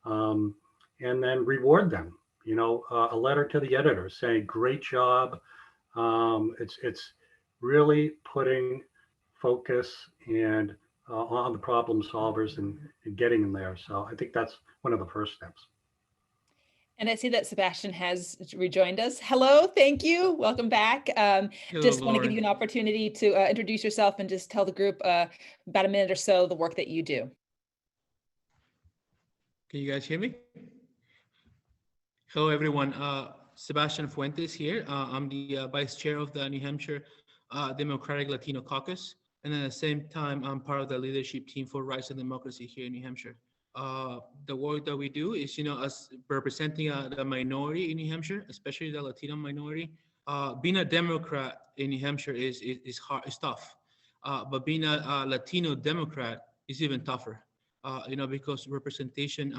and then reward them. A letter to the editor saying, great job. It's really putting focus and on the problem solvers and getting them there. So I think that's one of the first steps. And I see that Sebastian has rejoined us. Hello, thank you. Welcome back. Just want to give you an opportunity to introduce yourself and just tell the group about a minute or so the work that you do. Can you guys hear me? Hello, everyone. Sebastian Fuentes here. I'm the vice chair of the New Hampshire Democratic Latino Caucus. And at the same time, I'm part of the leadership team for Rights and Democracy here in New Hampshire. The work that we do is, us representing the minority in New Hampshire, especially the Latino minority. Being a Democrat in New Hampshire is hard, it's tough. But being a Latino Democrat is even tougher, because representation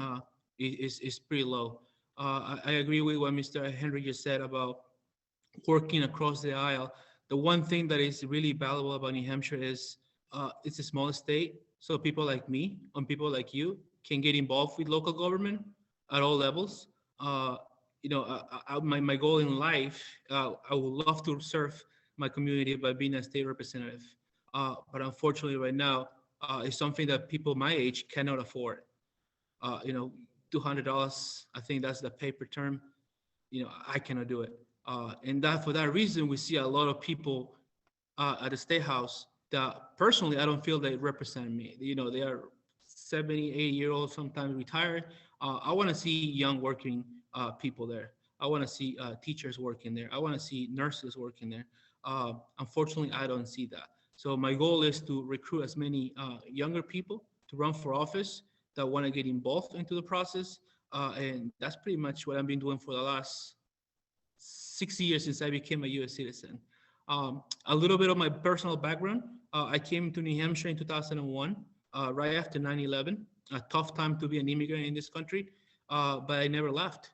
is pretty low. I agree with what Mr. Henry just said about working across the aisle. The one thing that is really valuable about New Hampshire is it's a small state. So people like me and people like you can get involved with local government at all levels. My goal in life, I would love to serve my community by being a state representative. But unfortunately right now, it's something that people my age cannot afford. $200, I think that's the pay per term. I cannot do it. And for that reason, we see a lot of people at the State House that personally, I don't feel they represent me. They are 70, 80-year-olds, sometimes retired. I want to see young working people there. I want to see teachers working there. I want to see nurses working there. Unfortunately, I don't see that. So my goal is to recruit as many younger people to run for office that want to get involved into the process. And that's pretty much what I've been doing for the last 6 years since I became a US citizen. A little bit of my personal background. I came to New Hampshire in 2001, right after 9/11. A tough time to be an immigrant in this country, but I never left.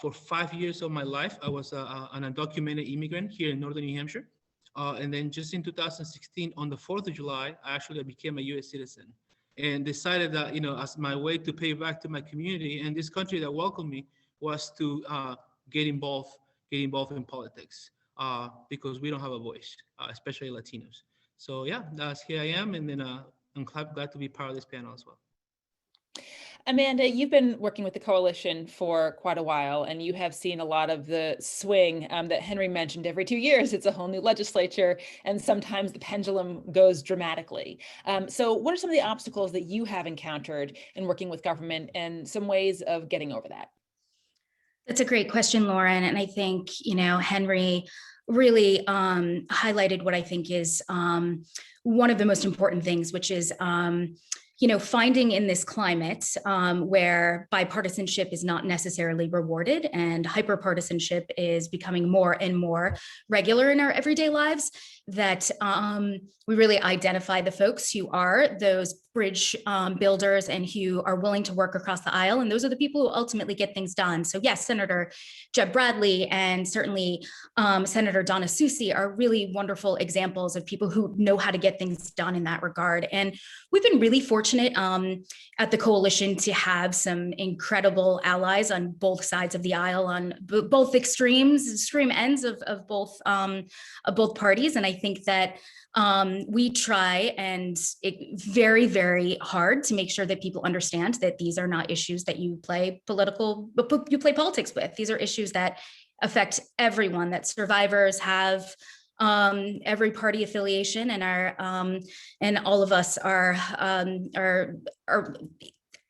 For 5 years of my life, I was an undocumented immigrant here in Northern New Hampshire. And then just in 2016, on the 4th of July, I actually became a US citizen and decided that, as my way to pay back to my community and this country that welcomed me was to get involved in politics because we don't have a voice, especially Latinos. So yeah, here I am. And then I'm glad to be part of this panel as well. Amanda, you've been working with the coalition for quite a while, and you have seen a lot of the swing that Henry mentioned. Every 2 years, it's a whole new legislature, and sometimes the pendulum goes dramatically. So what are some of the obstacles that you have encountered in working with government and some ways of getting over that? That's a great question, Lauren. And I think, Henry really highlighted what I think is one of the most important things, which is finding in this climate where bipartisanship is not necessarily rewarded and hyperpartisanship is becoming more and more regular in our everyday lives, that we really identify the folks who are those bridge builders and who are willing to work across the aisle. And those are the people who ultimately get things done. So yes, Senator Jeb Bradley and certainly Senator Donna Soucy are really wonderful examples of people who know how to get things done in that regard. And we've been really fortunate at the coalition to have some incredible allies on both sides of the aisle, on both extreme ends of both parties. And I think that we try and very, very hard to make sure that people understand that these are not issues that you play politics with. These are issues that affect everyone, that survivors have every party affiliation, and and all of us are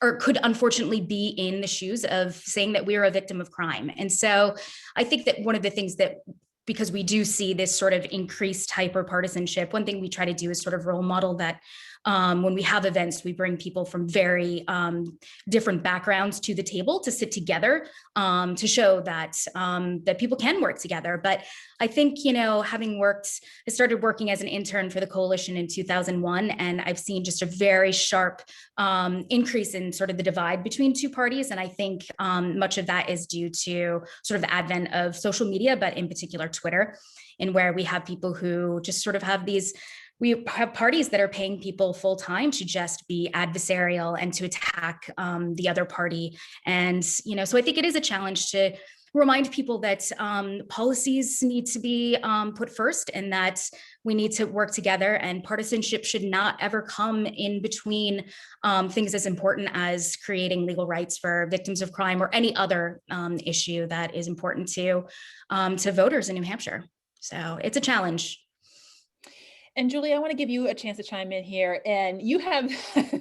or could unfortunately be in the shoes of saying that we are a victim of crime. And so I think that one of the things that, because we do see this sort of increased hyperpartisanship, one thing we try to do is sort of role model that when we have events, we bring people from very different backgrounds to the table to sit together to show that that people can work together. But I think, I started working as an intern for the coalition in 2001, and I've seen just a very sharp increase in sort of the divide between two parties. And I think much of that is due to sort of the advent of social media, but in particular Twitter, and where we have people who just sort of have we have parties that are paying people full time to just be adversarial and to attack the other party. And, so I think it is a challenge to remind people that policies need to be put first, and that we need to work together, and partisanship should not ever come in between things as important as creating legal rights for victims of crime or any other issue that is important to voters in New Hampshire. So it's a challenge. And Julie, I want to give you a chance to chime in here. And you have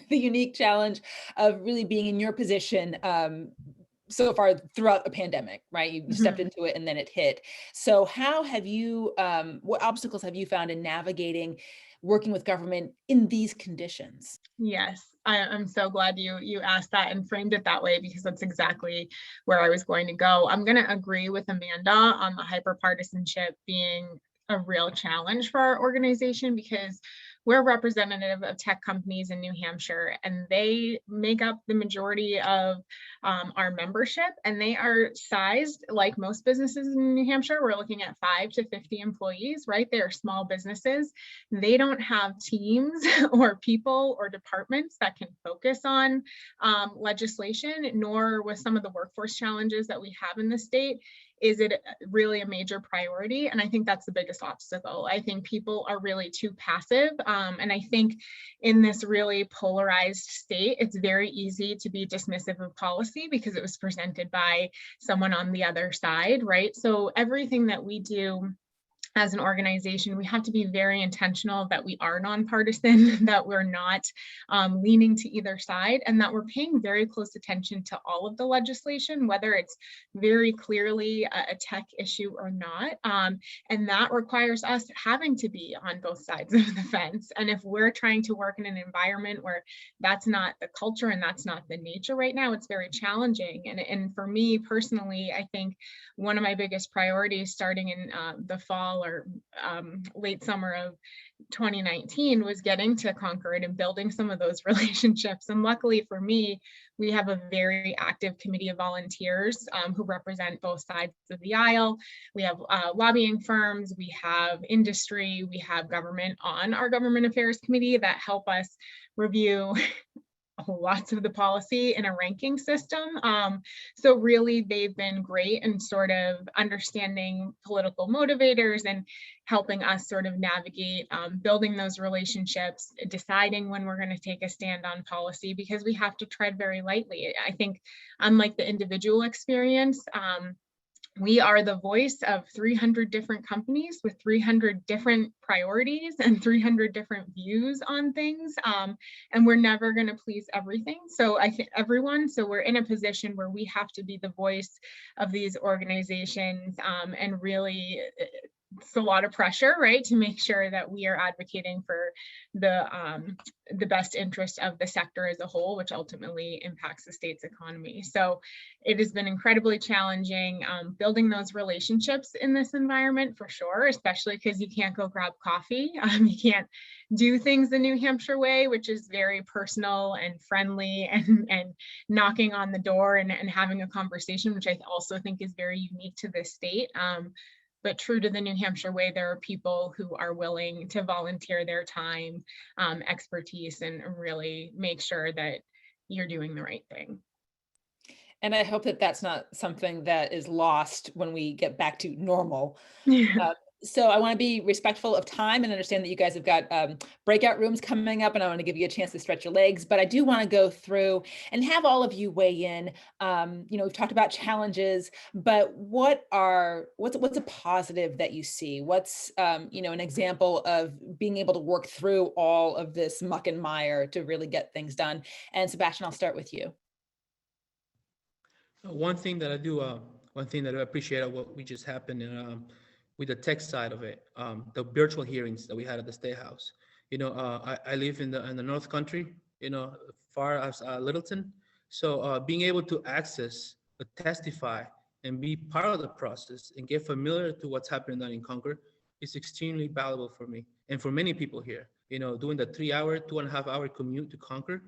the unique challenge of really being in your position so far throughout a pandemic, right? You stepped into it and then it hit. So how have you, what obstacles have you found in navigating working with government in these conditions? Yes, I'm so glad you asked that and framed it that way, because that's exactly where I was going to go. I'm going to agree with Amanda on the hyperpartisanship being a real challenge for our organization, because we're representative of tech companies in New Hampshire, and they make up the majority of our membership, and they are sized like most businesses in New Hampshire. We're looking at 5 to 50 employees, right? They are small businesses. They don't have teams or people or departments that can focus on legislation, nor with some of the workforce challenges that we have in the state is it really a major priority. And I think that's the biggest obstacle. I think people are really too passive. And I think in this really polarized state, it's very easy to be dismissive of policy because it was presented by someone on the other side, right? So everything that we do as an organization, we have to be very intentional that we are nonpartisan, that we're not leaning to either side, and that we're paying very close attention to all of the legislation, whether it's very clearly a tech issue or not. And that requires us having to be on both sides of the fence. And if we're trying to work in an environment where that's not the culture and that's not the nature right now, it's very challenging. And for me personally, I think one of my biggest priorities starting in the fall or late summer of 2019 was getting to Concord and building some of those relationships. And luckily for me, we have a very active committee of volunteers who represent both sides of the aisle. We have lobbying firms, we have industry, we have government on our government affairs committee that help us review lots of the policy in a ranking system. So really they've been great in sort of understanding political motivators and helping us sort of navigate building those relationships, deciding when we're going to take a stand on policy, because we have to tread very lightly. I think unlike the individual experience, we are the voice of 300 different companies with 300 different priorities and 300 different views on things. And we're never going to please everything. So I think everyone, so we're in a position where we have to be the voice of these organizations and really it's a lot of pressure, right, to make sure that we are advocating for the best interest of the sector as a whole, which ultimately impacts the state's economy. So it has been incredibly challenging building those relationships in this environment for sure, especially because you can't go grab coffee. You can't do things the New Hampshire way, which is very personal and friendly and knocking on the door and having a conversation, which I also think is very unique to this state. But true to the New Hampshire way, there are people who are willing to volunteer their time, expertise, and really make sure that you're doing the right thing. And I hope that that's not something that is lost when we get back to normal. So I want to be respectful of time and understand that you guys have got breakout rooms coming up, and I want to give you a chance to stretch your legs, but I do want to go through and have all of you weigh in. We've talked about challenges, but what's a positive that you see? What's an example of being able to work through all of this muck and mire to really get things done? And Sebastian, I'll start with you. One thing that I appreciate of what we just happened with the tech side of it, the virtual hearings that we had at the State House. I live in the North Country, far as Littleton. So being able to access, testify, and be part of the process and get familiar to what's happening down in Concord is extremely valuable for me and for many people here. Doing the 2.5-hour commute to Concord,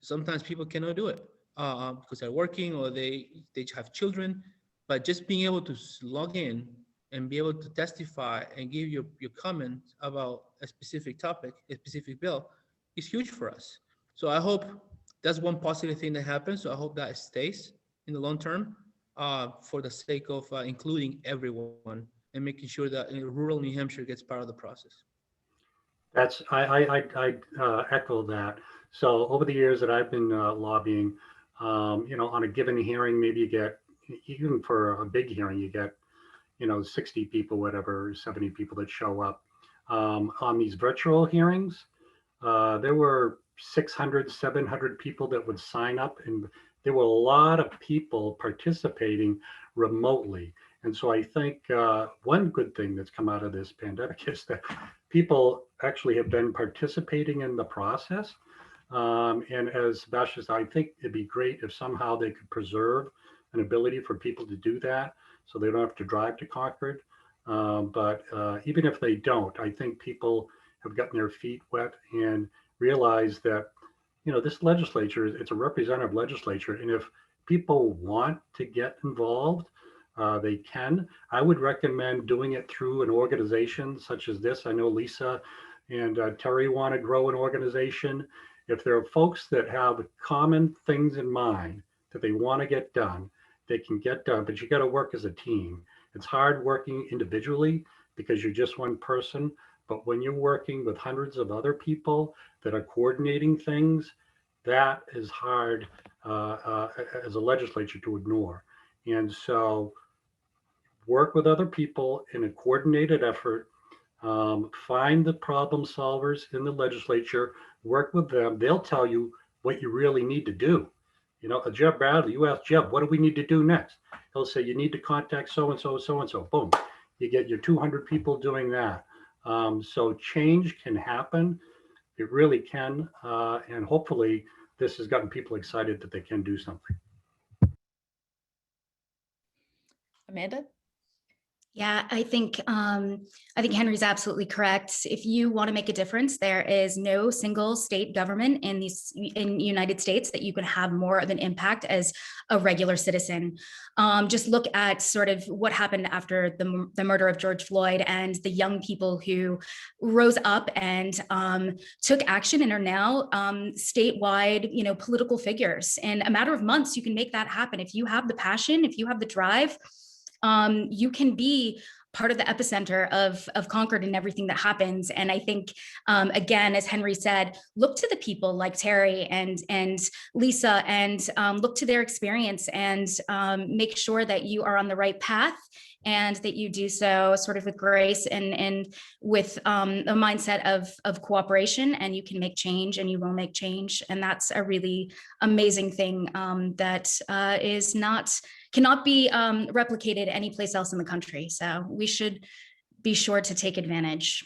sometimes people cannot do it because they're working or they have children. But just being able to log in and be able to testify and give your comments about a specific topic, a specific bill, is huge for us. So I hope that's one positive thing that happens. So I hope that stays in the long term for the sake of including everyone and making sure that rural New Hampshire gets part of the process. I echo that. So over the years that I've been lobbying, on a given hearing, maybe you get, even for a big hearing, you get 60 people, whatever, 70 people that show up. On these virtual hearings, there were 600, 700 people that would sign up, and there were a lot of people participating remotely. And so I think one good thing that's come out of this pandemic is that people actually have been participating in the process. And as Sebastian said, I think it'd be great if somehow they could preserve an ability for people to do that, so they don't have to drive to Concord. But even if they don't, I think people have gotten their feet wet and realized that, this legislature, it's a representative legislature. And if people want to get involved, they can. I would recommend doing it through an organization such as this. I know Lisa and Terry want to grow an organization. If there are folks that have common things in mind that they want to get done, they can get done, but you got to work as a team. It's hard working individually because you're just one person, but when you're working with hundreds of other people that are coordinating things, that is hard as a legislature to ignore. And so work with other people in a coordinated effort. Find the problem solvers in the legislature, work with them. They'll tell you what you really need to do. You know, Jeb Bradley, you ask Jeb, what do we need to do next? He'll say, you need to contact so-and-so, so-and-so, boom. You get your 200 people doing that. So change can happen. It really can. And hopefully this has gotten people excited that they can do something. Amanda? Yeah, I think Henry's absolutely correct. If you want to make a difference, there is no single state government in United States that you can have more of an impact as a regular citizen. Just look at sort of what happened after the murder of George Floyd and the young people who rose up and took action and are now statewide, political figures. In a matter of months, you can make that happen. If you have the passion, if you have the drive, you can be part of the epicenter of Concord and everything that happens. And I think, again, as Henry said, look to the people like Terry and Lisa and look to their experience and make sure that you are on the right path and that you do so sort of with grace and with a mindset of cooperation, and you can make change and you will make change. And that's a really amazing thing that cannot be replicated anyplace else in the country. So we should be sure to take advantage.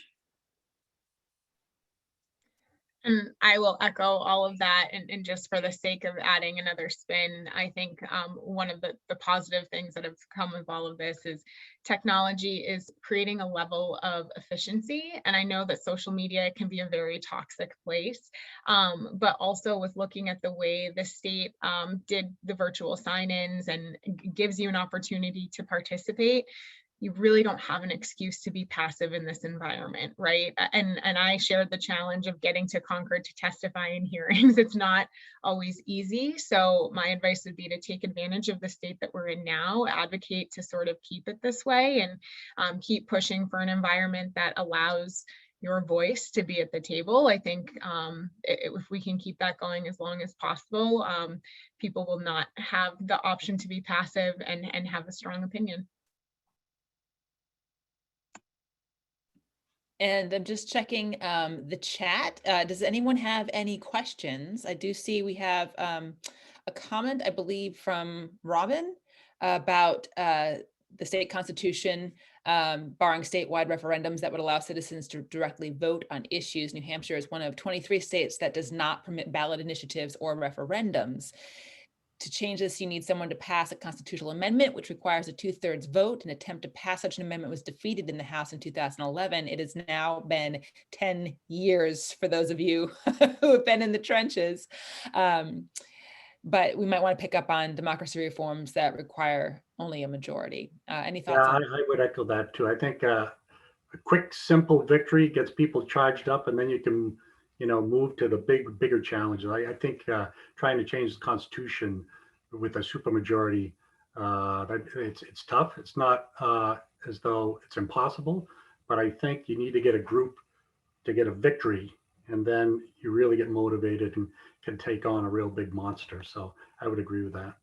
And I will echo all of that. And just for the sake of adding another spin, I think one of the positive things that have come with all of this is technology is creating a level of efficiency. And I know that social media can be a very toxic place, but also with looking at the way the state did the virtual sign-ins and gives you an opportunity to participate, you really don't have an excuse to be passive in this environment, right? And I shared the challenge of getting to Concord to testify in hearings. It's not always easy. So my advice would be to take advantage of the state that we're in now, advocate to sort of keep it this way, and keep pushing for an environment that allows your voice to be at the table. I think if we can keep that going as long as possible, people will not have the option to be passive and have a strong opinion. And I'm just checking the chat. Does anyone have any questions? I do see we have a comment, I believe, from Robin about the state constitution barring statewide referendums that would allow citizens to directly vote on issues. New Hampshire is one of 23 states that does not permit ballot initiatives or referendums. To change this, you need someone to pass a constitutional amendment, which requires a 2/3 vote. An attempt to pass such an amendment was defeated in the House in 2011. It has now been 10 years for those of you who have been in the trenches. But we might want to pick up on democracy reforms that require only a majority. Any thoughts? Yeah, I would echo that too. I think a quick, simple victory gets people charged up, and then you can move to the bigger challenges. I think trying to change the Constitution with a supermajority, it's tough. It's not as though it's impossible, but I think you need to get a group to get a victory, and then you really get motivated and can take on a real big monster. So I would agree with that.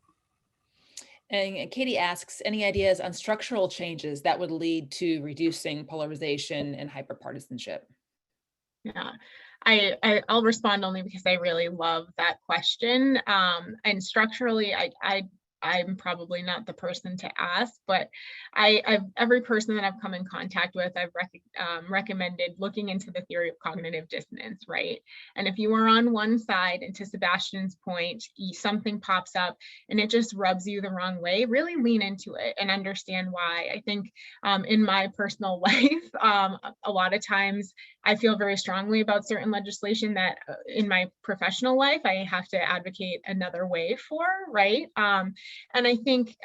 And Katie asks, any ideas on structural changes that would lead to reducing polarization and hyperpartisanship? Yeah. I'll respond only because I really love that question. And structurally, I'm probably not the person to ask, but every person that I've come in contact with, I've recommended looking into the theory of cognitive dissonance, right? And if you are on one side, and to Sebastian's point, something pops up and it just rubs you the wrong way, really lean into it and understand why. I think in my personal life, a lot of times I feel very strongly about certain legislation that in my professional life, I have to advocate another way for, right? And I think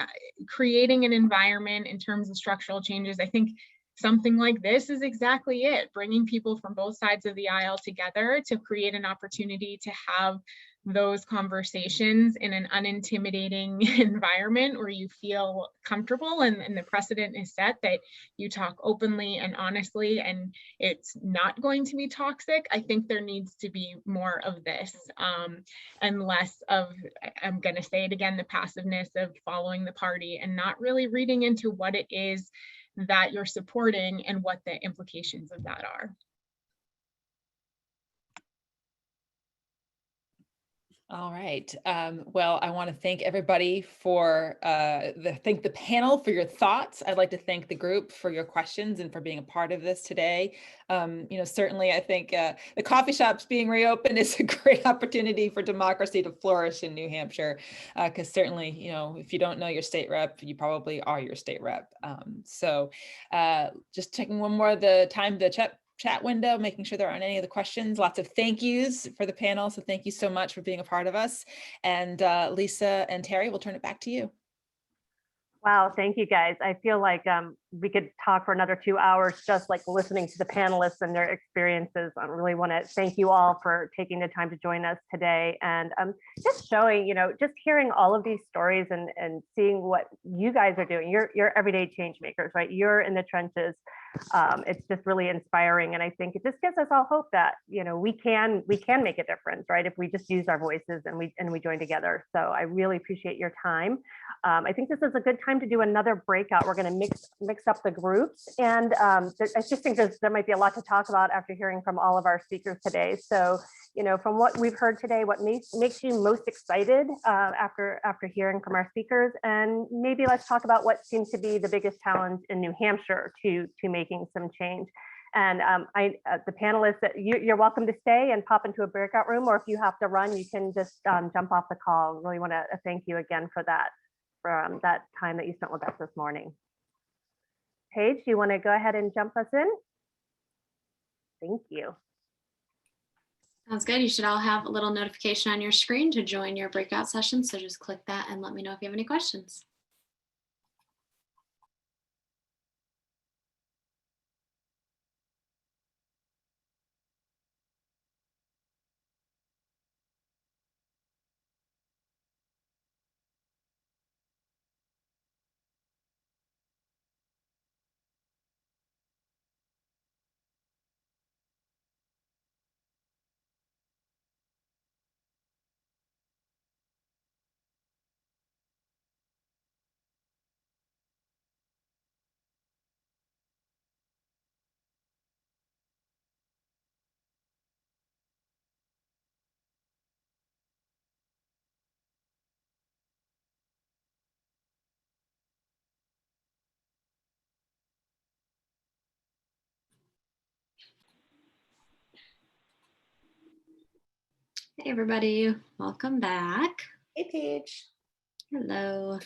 creating an environment in terms of structural changes, I think something like this is exactly it, bringing people from both sides of the aisle together to create an opportunity to have those conversations in an unintimidating environment where you feel comfortable and the precedent is set that you talk openly and honestly and it's not going to be toxic. I think there needs to be more of this and less of, I'm going to say it again, the passiveness of following the party and not really reading into what it is that you're supporting and what the implications of that are. All right. Well, I want to thank everybody for thank the panel for your thoughts. I'd like to thank the group for your questions and for being a part of this today. Certainly, I think the coffee shops being reopened is a great opportunity for democracy to flourish in New Hampshire. Because certainly, if you don't know your state rep, you probably are your state rep. Just checking one more the time to chat window, making sure there aren't any other questions. Lots of thank yous for the panel. So thank you so much for being a part of us. And Lisa and Terry, we'll turn it back to you. Wow, thank you guys. I feel like we could talk for another 2 hours just like listening to the panelists and their experiences. I really want to thank you all for taking the time to join us today and just showing, just hearing all of these stories and seeing what you guys are doing. You're everyday change makers, right? You're in the trenches. It's just really inspiring. And I think it just gives us all hope that, we can make a difference, right? If we just use our voices and we join together. So I really appreciate your time. I think this is a good time to do another breakout. We're going to mix up the groups. And I just think there might be a lot to talk about after hearing from all of our speakers today. So, from what we've heard today, what makes you most excited after hearing from our speakers? And maybe let's talk about what seems to be the biggest challenge in New Hampshire to making some change. And the panelists, you're welcome to stay and pop into a breakout room, or if you have to run, you can just jump off the call. Really want to thank you again for that time that you spent with us this morning. Paige, do you want to go ahead and jump us in? Thank you. Sounds good. You should all have a little notification on your screen to join your breakout session. So just click that and let me know if you have any questions. Hey everybody, welcome back. Hey Paige. Hello.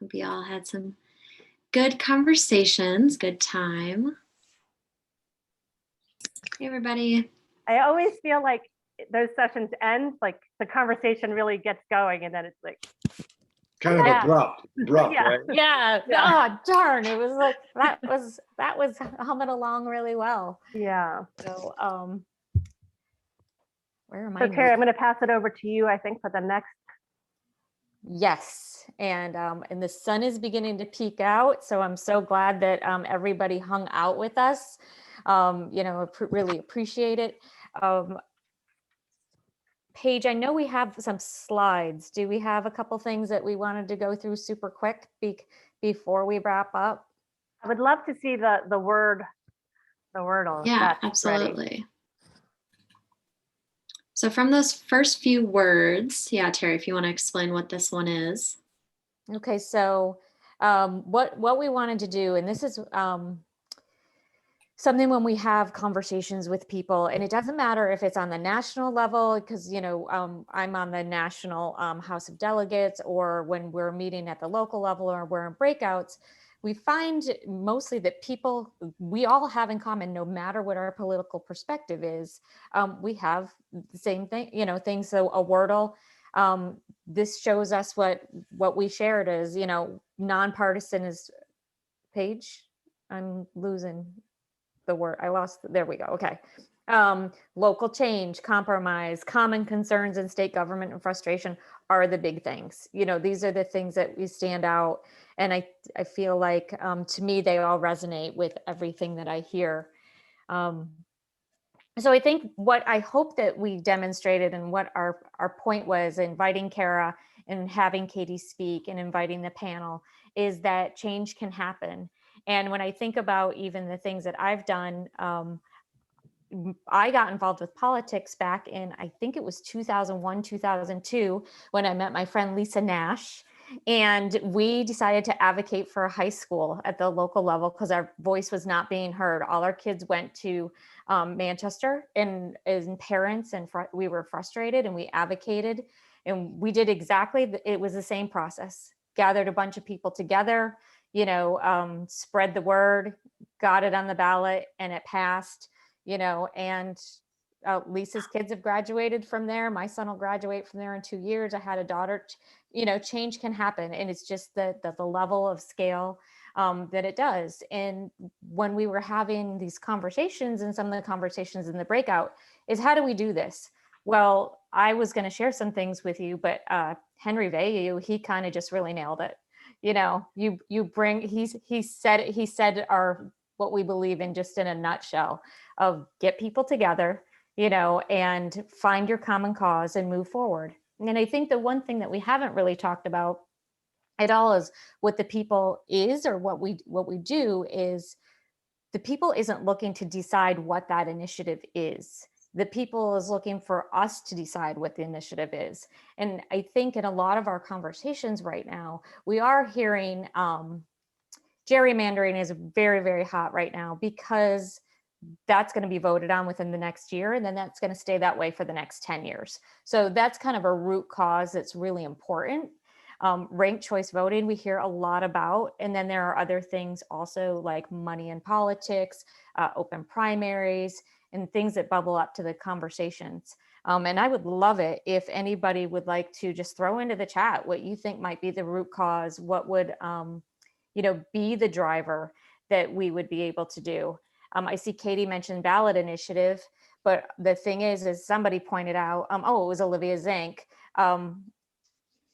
Hope you all had some good conversations, good time. Hey everybody. I always feel like those sessions end, like the conversation really gets going and then it's like, kind of abrupt, yeah. right? Yeah. Oh, darn. It was like, that was humming along really well. Yeah. So, where am I? So Terry, I'm going to pass it over to you, I think, for the next. Yes. And the sun is beginning to peek out. So I'm so glad that everybody hung out with us. Really appreciate it. Paige, I know we have some slides. Do we have a couple things that we wanted to go through super quick before we wrap up? I would love to see the Wordle. Yeah, absolutely. Ready. So from those first few words, yeah, Terry, if you want to explain what this one is. Okay, so what we wanted to do, and this is something when we have conversations with people, and it doesn't matter if it's on the national level, because, I'm on the national House of Delegates, or when we're meeting at the local level or we're in breakouts, we find mostly that we all have in common, no matter what our political perspective is, we have the same thing, things. So a Wordle, this shows us what we shared is, nonpartisan is Paige. I'm losing the word. I lost. There we go. Okay. Local change, compromise, common concerns in state government and frustration are the big things. You know, these are the things that we stand out. And I feel like, to me, they all resonate with everything that I hear. So I think what I hope that we demonstrated and what our point was inviting Kara and having Katie speak and inviting the panel is that change can happen. And when I think about even the things that I've done, I got involved with politics back in, I think it was 2001, 2002, when I met my friend Lisa Nash. And we decided to advocate for a high school at the local level because our voice was not being heard. All our kids went to Manchester, and as parents, and we were frustrated, and we advocated, and we did exactly, it was the same process. Gathered a bunch of people together, you know, spread the word, got it on the ballot, and it passed. You know, and Lisa's kids have graduated from there. My son will graduate from there in 2 years. I had a daughter. You know, change can happen, and it's just the level of scale that it does. And when we were having these conversations, and some of the conversations in the breakout is, how do we do this? Well, I was going to share some things with you, but Henry Vayu, he kind of just really nailed it. You know, you bring, he said our, what we believe in, just in a nutshell, of get people together, you know, and find your common cause and move forward. And I think the one thing that we haven't really talked about at all is what the people is, or what we do is, the people isn't looking to decide what that initiative is. The people is looking for us to decide what the initiative is. And I think in a lot of our conversations right now, we are hearing gerrymandering is very, very hot right now, because that's going to be voted on within the next year, and then that's going to stay that way for the next 10 years. So that's kind of a root cause that's really important. Ranked choice voting, we hear a lot about. And then there are other things also, like money in politics, open primaries, and things that bubble up to the conversations. And I would love it if anybody would like to just throw into the chat what you think might be the root cause, what would you know, be the driver that we would be able to do. I see Katie mentioned ballot initiative, but the thing is somebody pointed out, oh, it was Olivia Zink.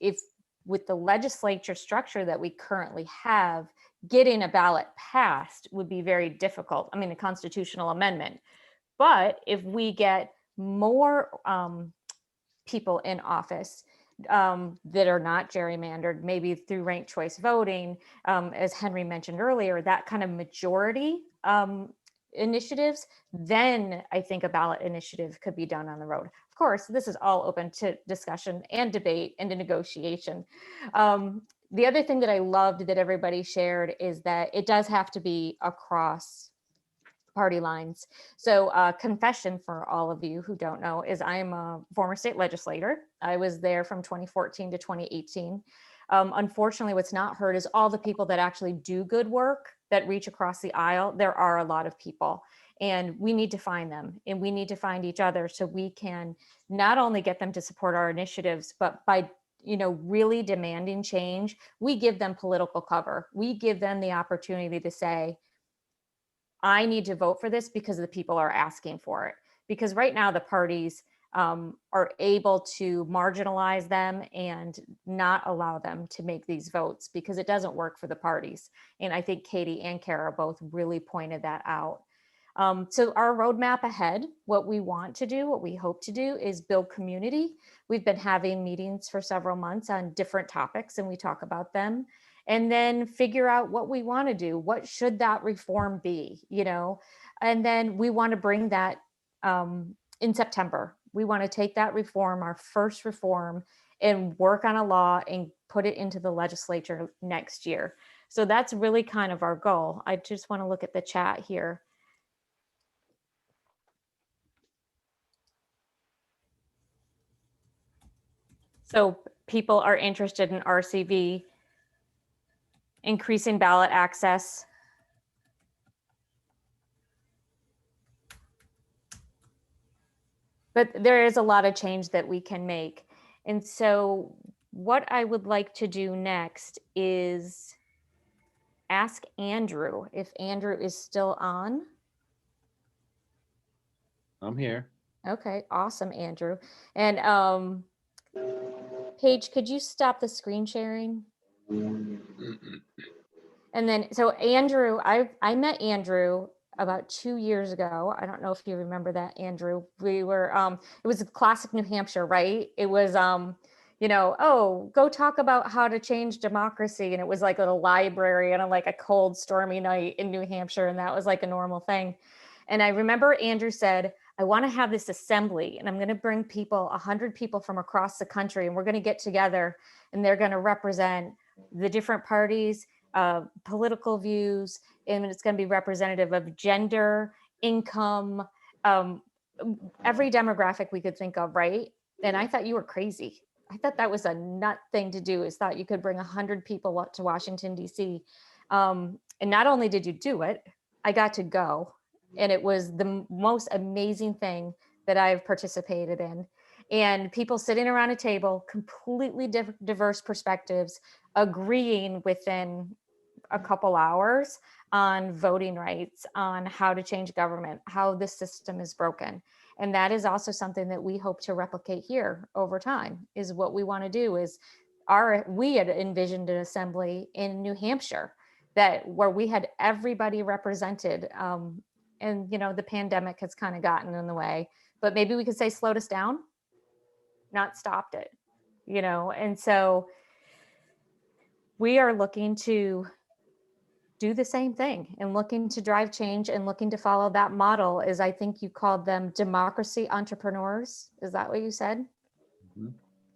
If with the legislature structure that we currently have, getting a ballot passed would be very difficult. I mean, a constitutional amendment. But if we get more people in office that are not gerrymandered, maybe through ranked choice voting, as Henry mentioned earlier, that kind of majority initiatives, then I think a ballot initiative could be done on the road. Of course, this is all open to discussion and debate and to negotiation. The other thing that I loved that everybody shared is that it does have to be across party lines. So confession for all of you who don't know is I am a former state legislator. I was there from 2014 to 2018. Unfortunately, what's not heard is all the people that actually do good work that reach across the aisle. There are a lot of people, and we need to find them, and we need to find each other so we can not only get them to support our initiatives, but by, you know, really demanding change, we give them political cover. We give them the opportunity to say, I need to vote for this because the people are asking for it. Because right now the parties are able to marginalize them and not allow them to make these votes because it doesn't work for the parties. And I think Katie and Kara both really pointed that out. So our roadmap ahead, what we want to do, what we hope to do is build community. We've been having meetings for several months on different topics, and we talk about them. And then figure out what we want to do. What should that reform be, you know? And then we want to bring that in September. We want to take that reform, our first reform, and work on a law and put it into the legislature next year. So that's really kind of our goal. I just want to look at the chat here. So people are interested in RCV, increasing ballot access. But there is a lot of change that we can make. And so what I would like to do next is ask Andrew if Andrew is still on. I'm here. Okay, awesome, Andrew. And Paige, could you stop the screen sharing? And then, so Andrew, I met Andrew about 2 years ago. I don't know if you remember that, Andrew. We were, it was a classic New Hampshire, right? It was, oh, go talk about how to change democracy. And it was like at a library on like a cold, stormy night in New Hampshire. And that was like a normal thing. And I remember Andrew said, I want to have this assembly and I'm going to bring people, 100 people from across the country, and we're going to get together and they're going to represent the different parties, political views, and it's going to be representative of gender, income, every demographic we could think of, right? And I thought you were crazy. I thought that was a nut thing to do, is thought you could bring 100 people up to Washington, D.C. And not only did you do it, I got to go. And it was the most amazing thing that I've participated in. And people sitting around a table, completely diverse perspectives, agreeing within a couple hours on voting rights, on how to change government, how the system is broken. And that is also something that we hope to replicate here over time. Is what we want to do is we had envisioned an assembly in New Hampshire where we had everybody represented. And the pandemic has kind of gotten in the way, but maybe we could say slowed us down, not stopped it, and so we are looking to do the same thing and looking to drive change and looking to follow that model. Is, I think you called them democracy entrepreneurs. Is that what you said? Mhm.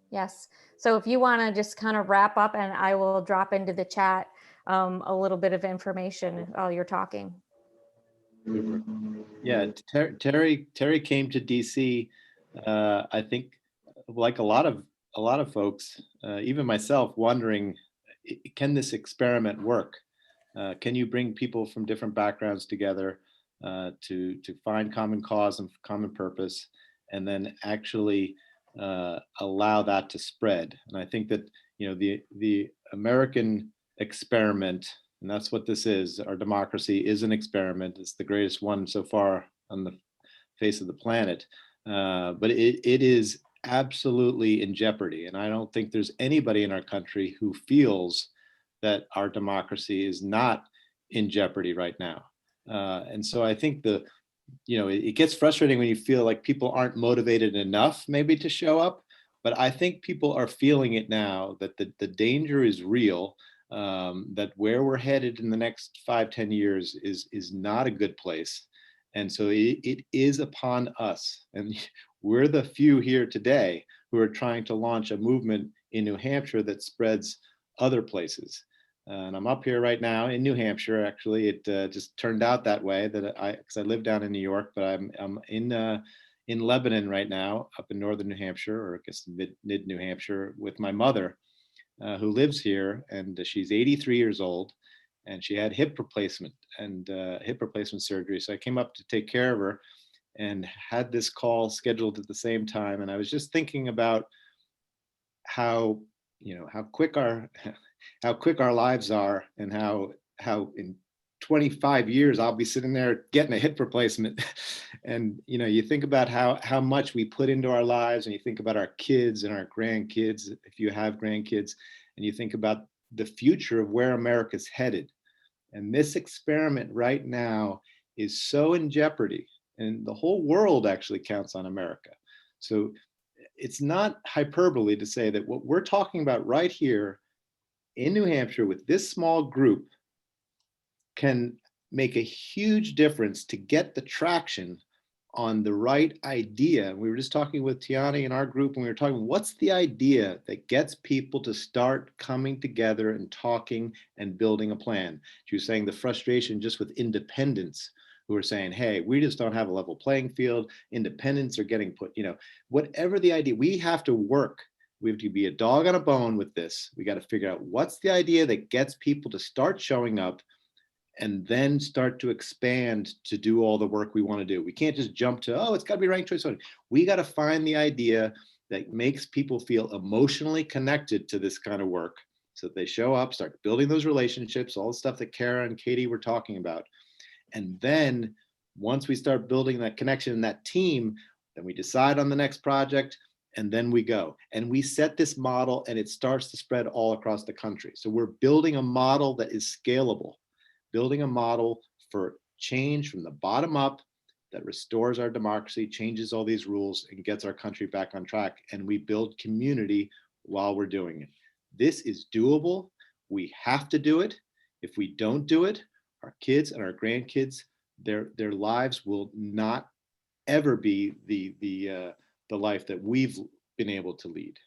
Yes. So if you want to just kind of wrap up, and I will drop into the chat a little bit of information while you're talking. Super. Yeah, Terry came to DC. I think, like a lot of folks, even myself, wondering, can this experiment work? Can you bring people from different backgrounds together to find common cause and common purpose, and then actually allow that to spread? And I think that the American experiment, and that's what this is. Our democracy is an experiment. It's the greatest one so far on the face of the planet. But it is absolutely in jeopardy. And I don't think there's anybody in our country who feels that our democracy is not in jeopardy right now. And so I think it gets frustrating when you feel like people aren't motivated enough maybe to show up. But I think people are feeling it now, that the danger is real. That where we're headed in the next 5-10 years is not a good place. And so it is upon us. And we're the few here today who are trying to launch a movement in New Hampshire that spreads other places. And I'm up here right now in New Hampshire. Actually, it just turned out that way, because I live down in New York, but I'm in Lebanon right now, up in northern New Hampshire, or I guess mid New Hampshire, with my mother, who lives here, and she's 83 years old, and she had hip replacement surgery. So I came up to take care of her and had this call scheduled at the same time. And I was just thinking about how quick our lives are, and how in 25 years I'll be sitting there getting a hip replacement. And you think about how much we put into our lives, and you think about our kids and our grandkids, if you have grandkids, and you think about the future of where America's headed. And this experiment right now is so in jeopardy, and the whole world actually counts on America. So it's not hyperbole to say that what we're talking about right here in New Hampshire with this small group can make a huge difference to get the traction on the right idea. We were just talking with Tiani in our group, and we were talking, what's the idea that gets people to start coming together and talking and building a plan? She was saying the frustration just with independents, who are saying, hey, we just don't have a level playing field. Independents are getting put, whatever the idea, we have to work. We have to be a dog on a bone with this. We got to figure out what's the idea that gets people to start showing up, and then start to expand to do all the work we want to do. We can't just jump to, it's got to be ranked choice voting. We got to find the idea that makes people feel emotionally connected to this kind of work, so that they show up, start building those relationships, all the stuff that Kara and Katie were talking about. And then Once we start building that connection and that team, then we decide on the next project, and then we go. And we set this model, and it starts to spread all across the country. So we're building a model that is scalable, building a model for change from the bottom up that restores our democracy, changes all these rules, and gets our country back on track. And we build community while we're doing it. This is doable. We have to do it. If we don't do it, our kids and our grandkids, their lives will not ever be the life that we've been able to lead.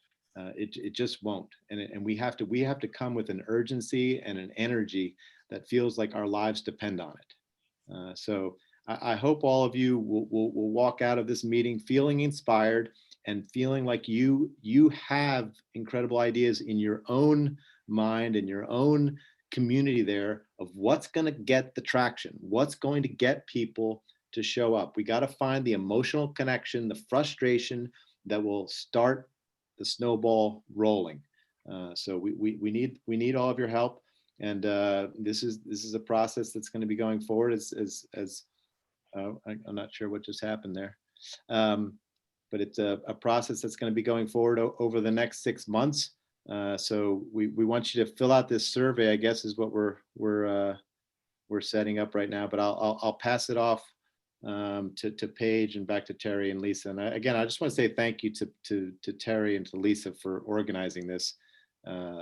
It just won't. And we have to come with an urgency and an energy that feels like our lives depend on it. So I hope all of you will walk out of this meeting feeling inspired and feeling like you have incredible ideas in your own mind and your own community there of what's going to get the traction, what's going to get people to show up. We got to find the emotional connection, the frustration that will start the snowball rolling. So we need all of your help, and this is a process that's going to be going forward. I'm not sure what just happened there, but it's a process that's going to be going forward over the next 6 months. So we want you to fill out this survey, I guess, is what we're setting up right now. But I'll pass it off to Paige and back to Terry and Lisa. And again, I just want to say thank you to Terry and to Lisa for organizing this.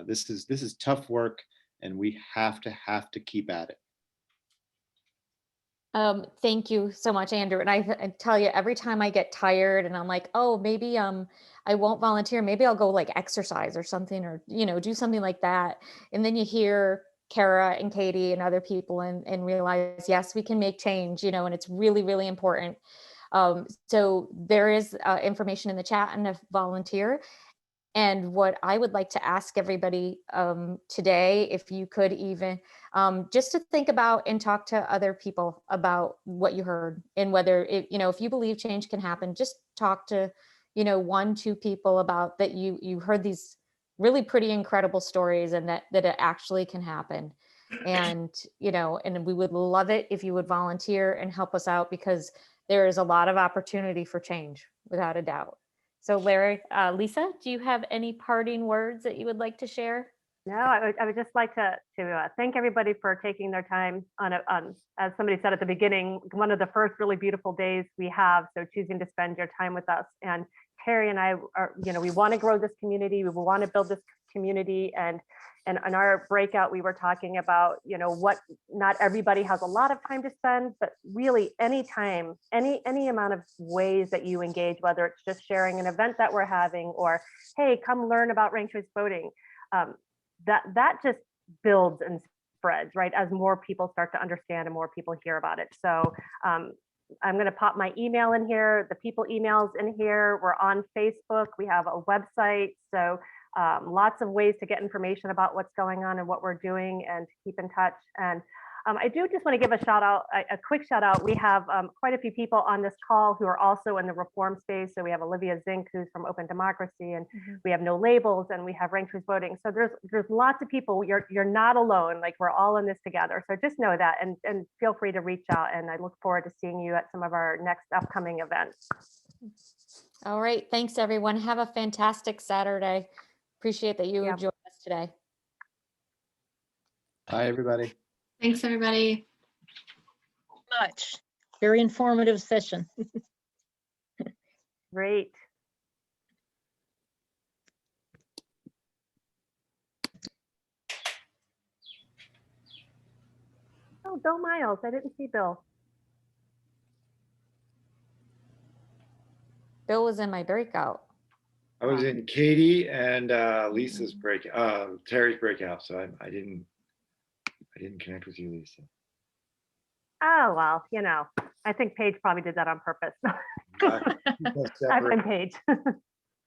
This is tough work, and we have to keep at it. Thank you so much, Andrew. And I tell you, every time I get tired and I'm like, oh, maybe I won't volunteer. Maybe I'll go like exercise or something, or, do something like that. And then you hear Kara and Katie and other people and realize, yes, we can make change, and it's really, really important. So there is information in the chat and a volunteer. And what I would like to ask everybody today, if you could even just to think about and talk to other people about what you heard, and whether if you believe change can happen, just talk to 1-2 people about that you heard these really pretty incredible stories, and that it actually can happen. And and we would love it if you would volunteer and help us out, because there is a lot of opportunity for change, without a doubt. So Larry, Lisa, do you have any parting words that you would like to share? No, I would just like to thank everybody for taking their time on, as somebody said at the beginning, one of the first really beautiful days we have. So choosing to spend your time with us. And Terry and I are, we want to grow this community. We want to build this community. And in our breakout, we were talking about, what not everybody has a lot of time to spend, but really any time, any amount of ways that you engage, whether it's just sharing an event that we're having, or, hey, come learn about ranked choice voting. That just builds and spreads, right? As more people start to understand and more people hear about it. So I'm going to pop my email in here, the people emails in here. We're on Facebook. We have a website. So lots of ways to get information about what's going on and what we're doing, and to keep in touch. And I do just want to give a quick shout out. We have quite a few people on this call who are also in the reform space. So we have Olivia Zink, who's from Open Democracy, and we have No Labels, and we have Ranked Choice Voting. So there's lots of people. You're not alone. Like, we're all in this together. So just know that, and feel free to reach out. And I look forward to seeing you at some of our next upcoming events. All right. Thanks, everyone. Have a fantastic Saturday. Appreciate that you joined us today. Bye, everybody. Thanks, everybody. Much. Very informative session. Great. Oh, Bill Miles. I didn't see Bill. Bill was in my breakout. I was in Katie and Lisa's Terry's breakout, so I didn't connect with you, Lisa. Oh, well, I think Paige probably did that on purpose. I've been Paige.